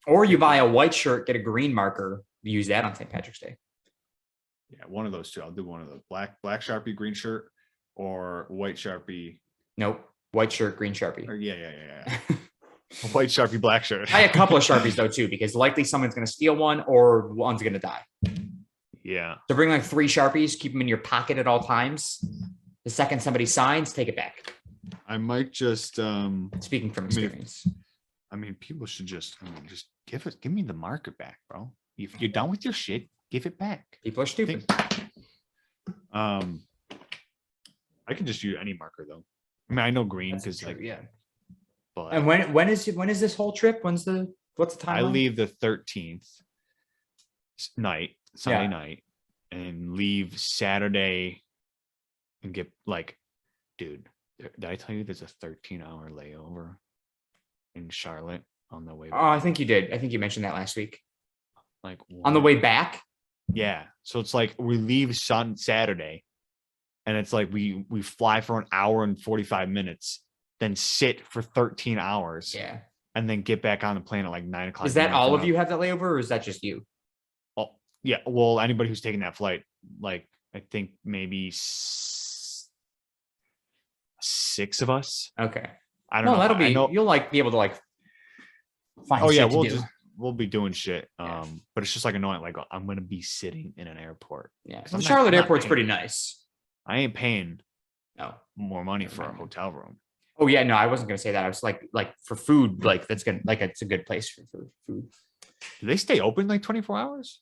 Or you buy a white shirt, get a green marker, use that on St. Patrick's Day. Yeah, one of those two. I'll do one of the black Sharpie green shirt or white Sharpie. Nope. White shirt, green Sharpie. Or yeah. White Sharpie, black shirt. Buy a couple of Sharpies though too, because likely someone's going to steal one or one's going to die. Yeah. So bring like 3 Sharpies, keep them in your pocket at all times. The second somebody signs, take it back. I might just Speaking from experience. I mean, people should just give me the marker back, bro. If you're done with your shit, give it back. People are stupid. I can just use any marker though. I mean, I know green because like yeah. But And when is this whole trip? What's the timeline? I leave the 13th night, Sunday night, and leave Saturday and get like, dude, did I tell you there's a 13-hour layover in Charlotte on the way back? Oh, I think you did. I think you mentioned that last week. Like on the way back? Yeah. So it's like we leave Saturday and it's like we fly for an hour and 45 minutes, then sit for 13 hours. Yeah. And then get back on the plane at like 9 o'clock. Is that all of you have that layover or is that just you? Oh, yeah. Well, anybody who's taking that flight, like I think maybe 6 of us. Okay. I don't know. That'll be, you'll like be able to like find we'll be doing shit. But it's just like annoying. Like I'm going to be sitting in an airport. Yeah. The Charlotte airport's pretty nice. I ain't paying more money Never for a mind. hotel room. Oh yeah, no, I wasn't gonna say that. I was like for food, like that's gonna like it's a good place for food. Do they stay open like 24 hours?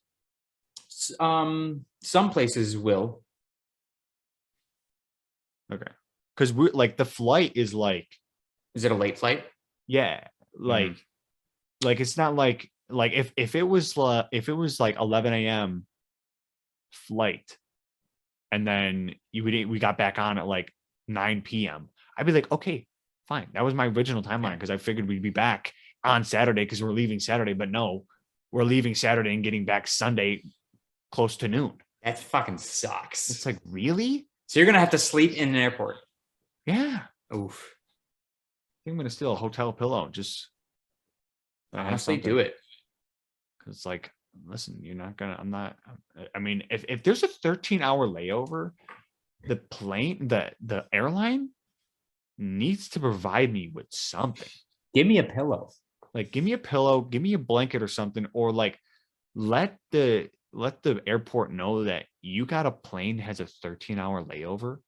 Some places will. Okay, because we like the flight is like. Is it a late flight? Yeah, like it's not like if it was like 11 a.m. flight, and then we got back on at like 9 p.m. I'd be like, okay, fine. That was my original timeline because I figured we'd be back on Saturday because we're leaving Saturday. But no, we're leaving Saturday and getting back Sunday close to noon. That fucking sucks. It's like, really? So you're going to have to sleep in an airport? Yeah. Oof. I think I'm going to steal a hotel pillow. Just honestly do it. Because like, listen, I mean, if there's a 13-hour layover, the plane, the airline needs to provide me with something. Give me a pillow. Like, give me a pillow, give me a blanket or something, or like let the airport know that you got a plane that has a 13-hour layover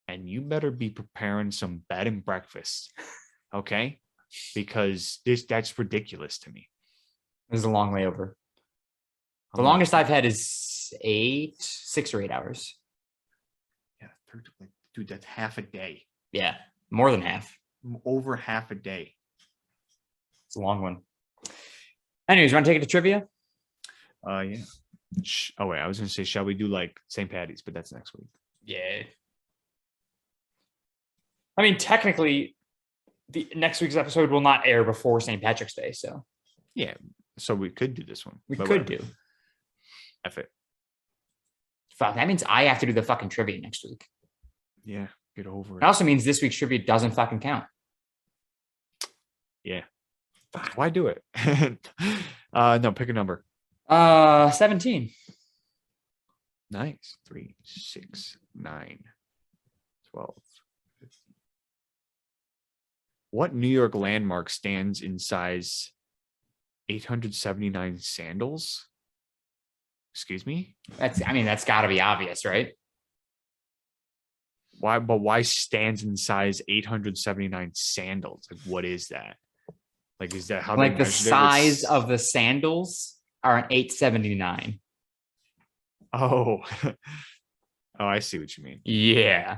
and you better be preparing some bed and breakfast. Okay? Because that's ridiculous to me. This is a long layover. The longest I've had is 6 or 8 hours. Yeah, dude, that's half a day. Yeah, more than half. Over half a day. It's a long one. Anyways, you want to take it to trivia? Yeah. Oh wait, I was gonna say, shall we do like St. Patty's? But that's next week. Yeah. I mean, technically, the next week's episode will not air before St. Patrick's Day, so yeah. So we could do this one. We could do. F it. Fuck, that means I have to do the fucking trivia next week. Yeah, get over it. It also means this week's trivia doesn't fucking count. Yeah. Why do it? No, pick a number. 17. Nice. 3, 6, 9, 12, 15. What New York landmark stands in size 879 sandals? Excuse me? That's got to be obvious, right? Why stands in size 879 sandals? Like, what is that? Like, is that how like the size of the sandals are an 879? Oh, I see what you mean. Yeah.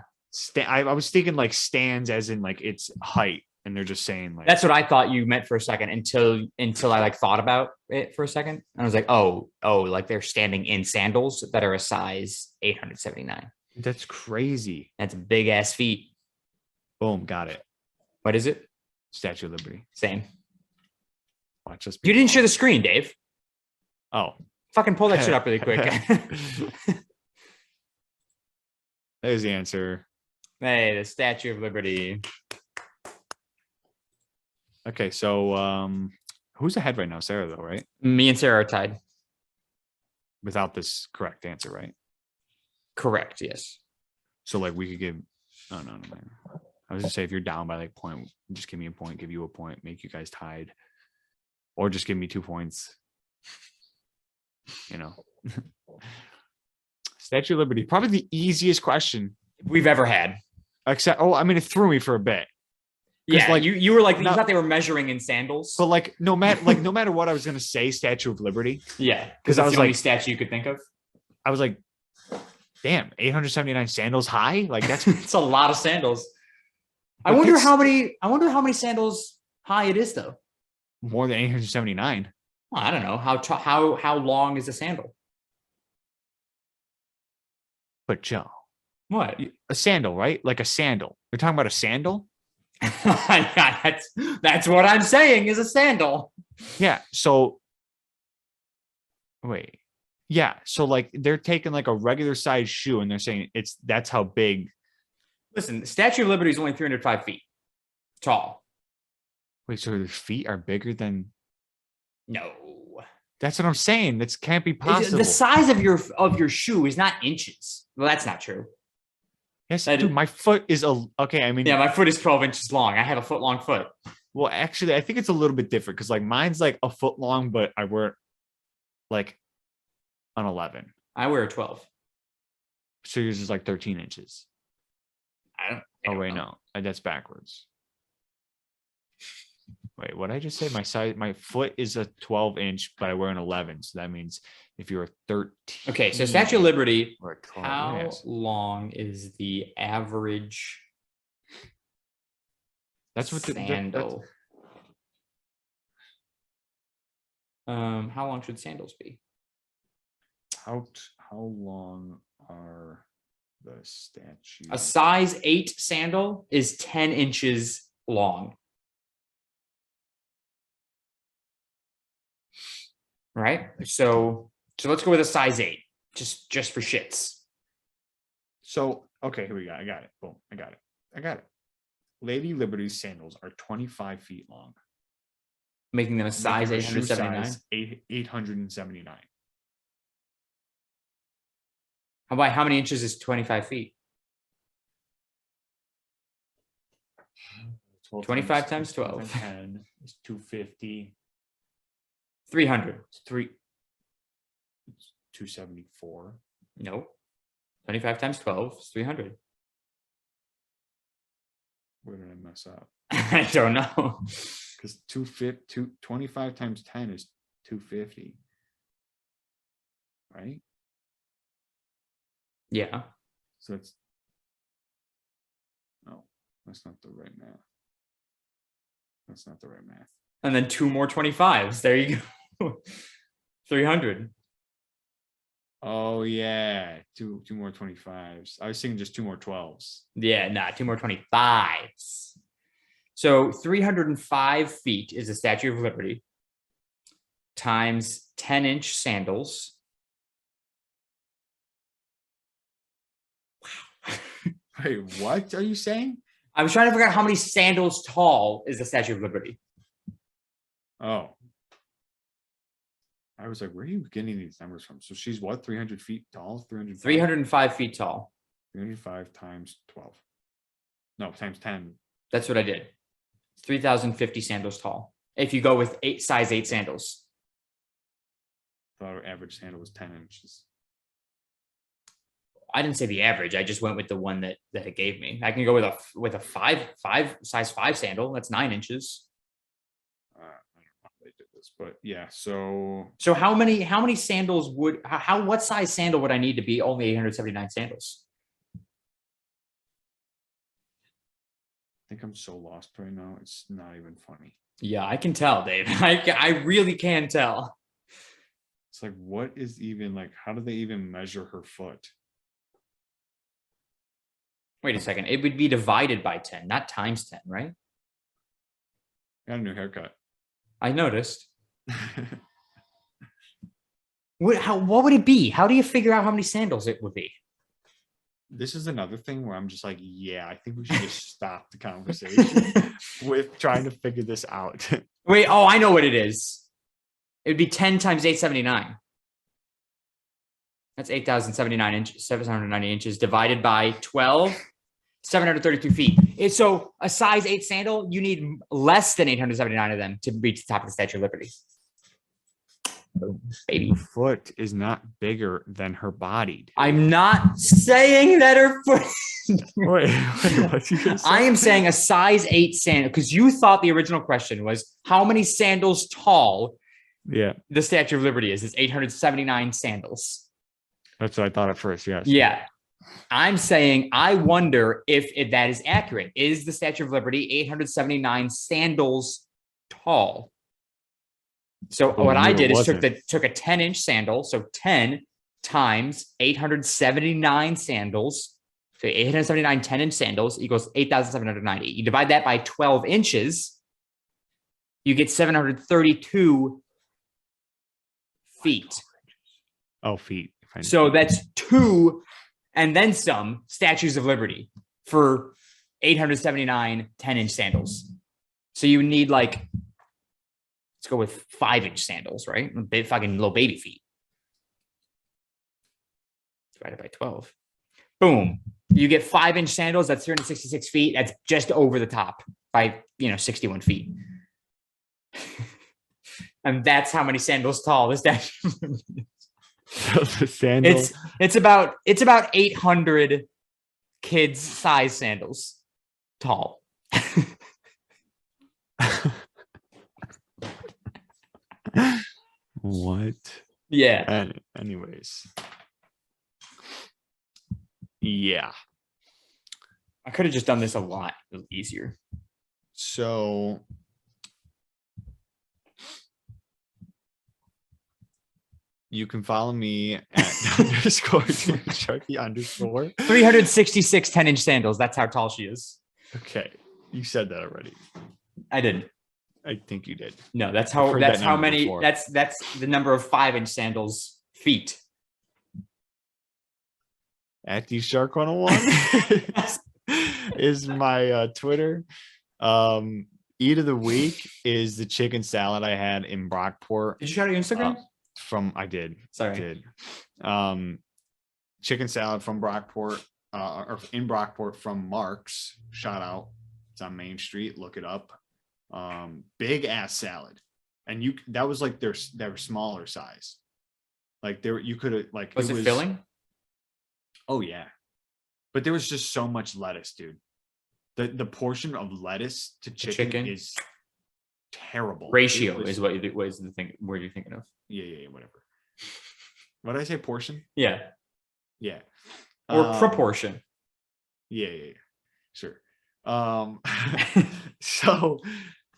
I was thinking like stands as in like its height, and they're just saying like that's what I thought you meant for a second until I like thought about it for a second. And I was like, oh, like they're standing in sandals that are a size 879. That's crazy. That's big ass feet. Boom, got it. What is it? Statue of Liberty. Same. Watch us. You didn't share the screen, Dave. Oh. Fucking pull that shit up really quick. There's the answer. Hey, the Statue of Liberty. Okay, so who's ahead right now? Sarah, though, right? Me and Sarah are tied. Without this correct answer, right? Correct. Yes. So like we could give. Oh no, man. I was gonna say if you're down by like point, just give me a point, give you a point, make you guys tied, or just give me 2 points. You know, Statue of Liberty, probably the easiest question we've ever had. Except, I mean, it threw me for a bit. Yeah, like you were like, you thought they were measuring in sandals, but like no matter what I was gonna say, Statue of Liberty. Yeah, because I was the only statue you could think of. I was like, damn, 879 sandals high. Like that's it's a lot of sandals. I wonder how many sandals high it is though. More than 879. Well, I don't know how long is a sandal. But Joe, what a sandal, right? Like a sandal. You're talking about a sandal. that's what I'm saying is a sandal. Yeah. So wait. Yeah. So like they're taking like a regular size shoe and they're saying that's how big. Listen, the Statue of Liberty is only 305 feet tall. Wait, so their feet are bigger than? No. That's what I'm saying. That can't be possible. The size of your shoe is not inches. Well, that's not true. Yes, dude, my foot is okay. I mean, yeah, my foot is 12 inches long. I have a foot long foot. Well, actually, I think it's a little bit different because like mine's like a foot long, but I wear like an 11. I wear a 12. So yours is like 13 inches. I don't know. No, that's backwards. Wait, what did I just say? My foot is a 12-inch, but I wear an 11. So that means if you're a 13. Okay, so Statue of Liberty, or 12, how long is the average that's what sandal? How long should sandals be? How long are the statues? A size 8 sandal is 10 inches long. Right? So let's go with a size 8, just for shits. So, okay, here we go. I got it. Boom. I got it. Lady Liberty's sandals are 25 feet long. Making them a size 879? 879. How many inches is 25 feet? 25 times 12. 10 is 250. 300. It's 274. Nope. 25 times 12 is 300. Where did I mess up? I don't know. Because 25 times 10 is 250. Right? Yeah. So it's. No, that's not the right math. And then 2 more 25s. There you go. 300. Oh yeah, two more 25s. I was thinking just 2 more 12s. Yeah, nah, 2 more 25s. So 305 feet is the Statue of Liberty times 10-inch sandals. Wow. Wait, what are you saying? I was trying to figure out how many sandals tall is the Statue of Liberty. Oh. I was like, where are you getting these numbers from? So she's what, 300 feet tall? 305 feet tall. 305 times 12. No, times 10. That's what I did. 3,050 sandals tall. If you go with size 8 sandals. I thought our average sandal was 10 inches. I didn't say the average. I just went with the one that it gave me. I can go with a size 5 sandal. That's 9 inches. I don't know how they did this, but yeah. So how many sandals what size sandal would I need to be only 879 sandals? I think I'm so lost right now. It's not even funny. Yeah, I can tell, Dave. I really can tell. It's like, what is even like, how do they even measure her foot? Wait a second. It would be divided by 10, not times 10, right? Got a new haircut. I noticed. What would it be? How do you figure out how many sandals it would be? this is another thing where I'm just like, yeah, I think we should just stop the conversation with trying to figure this out. Wait, oh, I know what it is. It would be 10 times 879. That's 8,079 inches, 790 inches divided by 12, 732 feet. So a size 8 sandal, you need less than 879 of them to reach the top of the Statue of Liberty. Boom, baby. Her foot is not bigger than her body. Dude. I'm not saying that her foot. wait, what you just say? I am saying a size 8 sandal because you thought the original question was how many sandals tall the Statue of Liberty is. It's 879 sandals. That's what I thought at first, yes. Yeah. I'm saying I wonder if that is accurate. Is the Statue of Liberty 879 sandals tall? So what I did is took a 10-inch sandal, so 10 times 879 sandals. So 879 10-inch sandals equals 8,790. You divide that by 12 inches, you get 732 feet. Oh, feet. So that's 2 and then some Statues of Liberty for 879 10-inch sandals. So you need like, let's go with 5-inch sandals, right? Big fucking little baby feet. Divided by 12. Boom. You get 5-inch sandals. That's 366 feet. That's just over the top by, 61 feet. And that's how many sandals tall this Statue of Liberty is. So the sandal. It's about 800 kids size sandals tall. What? Yeah. Anyways. Yeah. I could have just done this a lot easier. So you can follow me at _Sharky_. 366 10-inch sandals. That's how tall she is. Okay. You said that already. I didn't. I think you did. No, that's how many before. That's the number of 5-inch sandals feet. At the Shark 101 is my Twitter. Eat of the week is the chicken salad I had in Brockport. Did you shout out your Instagram? I did. Sorry. I did. Chicken salad from Brockport, or in Brockport from Mark's. Shout out. It's on Main Street. Look it up. Big ass salad. And that was like their smaller size. Like you could have like was it filling? Oh yeah. But there was just so much lettuce, dude. The portion of lettuce to chicken is terrible. Ratio is what is the thing where you're thinking of. Yeah, whatever. What did I say? Portion? Yeah. Yeah. Or proportion. Yeah. Sure. So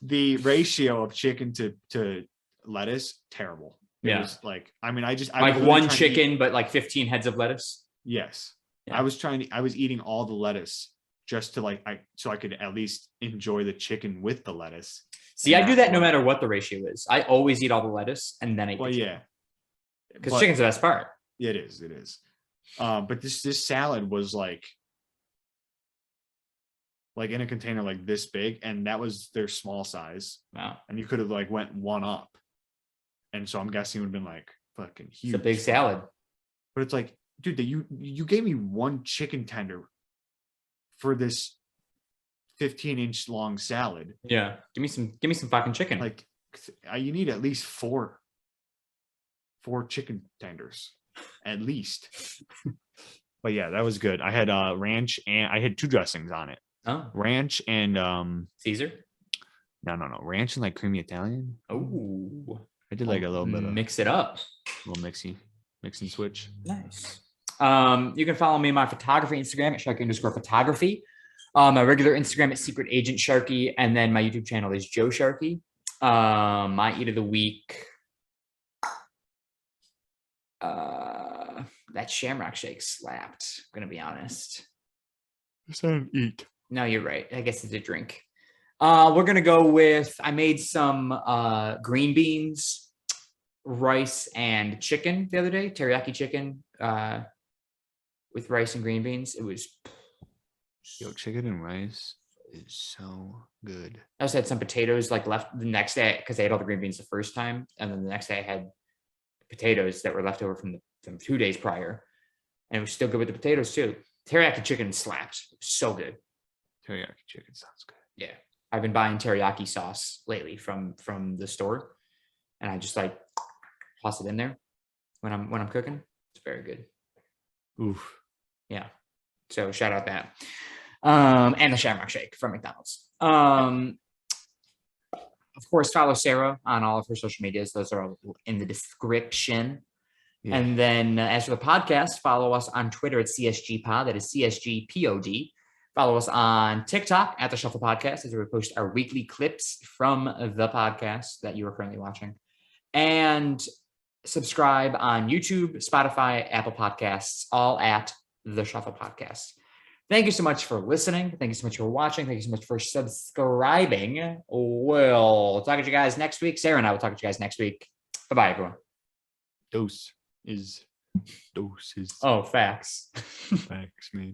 the ratio of chicken to lettuce, terrible. It was like, I like one chicken, but like 15 heads of lettuce. Yes. Yeah. I was eating all the lettuce just to so I could at least enjoy the chicken with the lettuce. See, I do that no matter what the ratio is. I always eat all the lettuce and then I eat the chicken. Because chicken's the best part. It is. But this salad was like in a container like this big, and that was their small size. Wow. And you could have like went one up. And so I'm guessing it would have been like fucking huge. It's a big salad. But it's like, dude, you gave me one chicken tender for this 15-inch long salad. Yeah. Give me some fucking chicken. Like you need at least four chicken tenders. At least. But yeah, that was good. I had ranch and I had 2 dressings on it. Oh. Ranch and Caesar? No. Ranch and like creamy Italian. Oh. I did like a little bit of mix it up. A little mix and switch. Nice. You can follow me on my photography Instagram at Sharky_photography. My regular Instagram at Secret Agent Sharky, and then my YouTube channel is Joe Sharky. My eat of the week. That Shamrock Shake slapped. I'm gonna be honest. It's not an eat. No, you're right. I guess it's a drink. We're gonna go with. I made some green beans, rice, and chicken the other day. Teriyaki chicken. with rice and green beans. It was. Yo, chicken and rice is so good. I also had some potatoes like left the next day because I ate all the green beans the first time, and then the next day I had potatoes that were left over from 2 days prior, and it was still good with the potatoes too. Teriyaki chicken slapped. So good. Teriyaki chicken sounds good. Yeah, I've been buying teriyaki sauce lately from the store, and I just like toss it in there when I'm cooking. It's very good. Oof. Yeah. So shout out that. And the Shamrock Shake from McDonald's. Of course, follow Sarah on all of her social medias. Those are all in the description. Yeah. And then as for the podcast, follow us on Twitter at CSG Pod. That is CSGPOD. Follow us on TikTok at The Shuffle Podcast, as we post our weekly clips from the podcast that you are currently watching. And subscribe on YouTube, Spotify, Apple Podcasts, all at The Shuffle Podcast. Thank you so much for listening. Thank you so much for watching. Thank you so much for subscribing. We'll talk to you guys next week. Sarah and I will talk to you guys next week. Bye-bye, everyone. Doses. Oh, facts. Facts, man.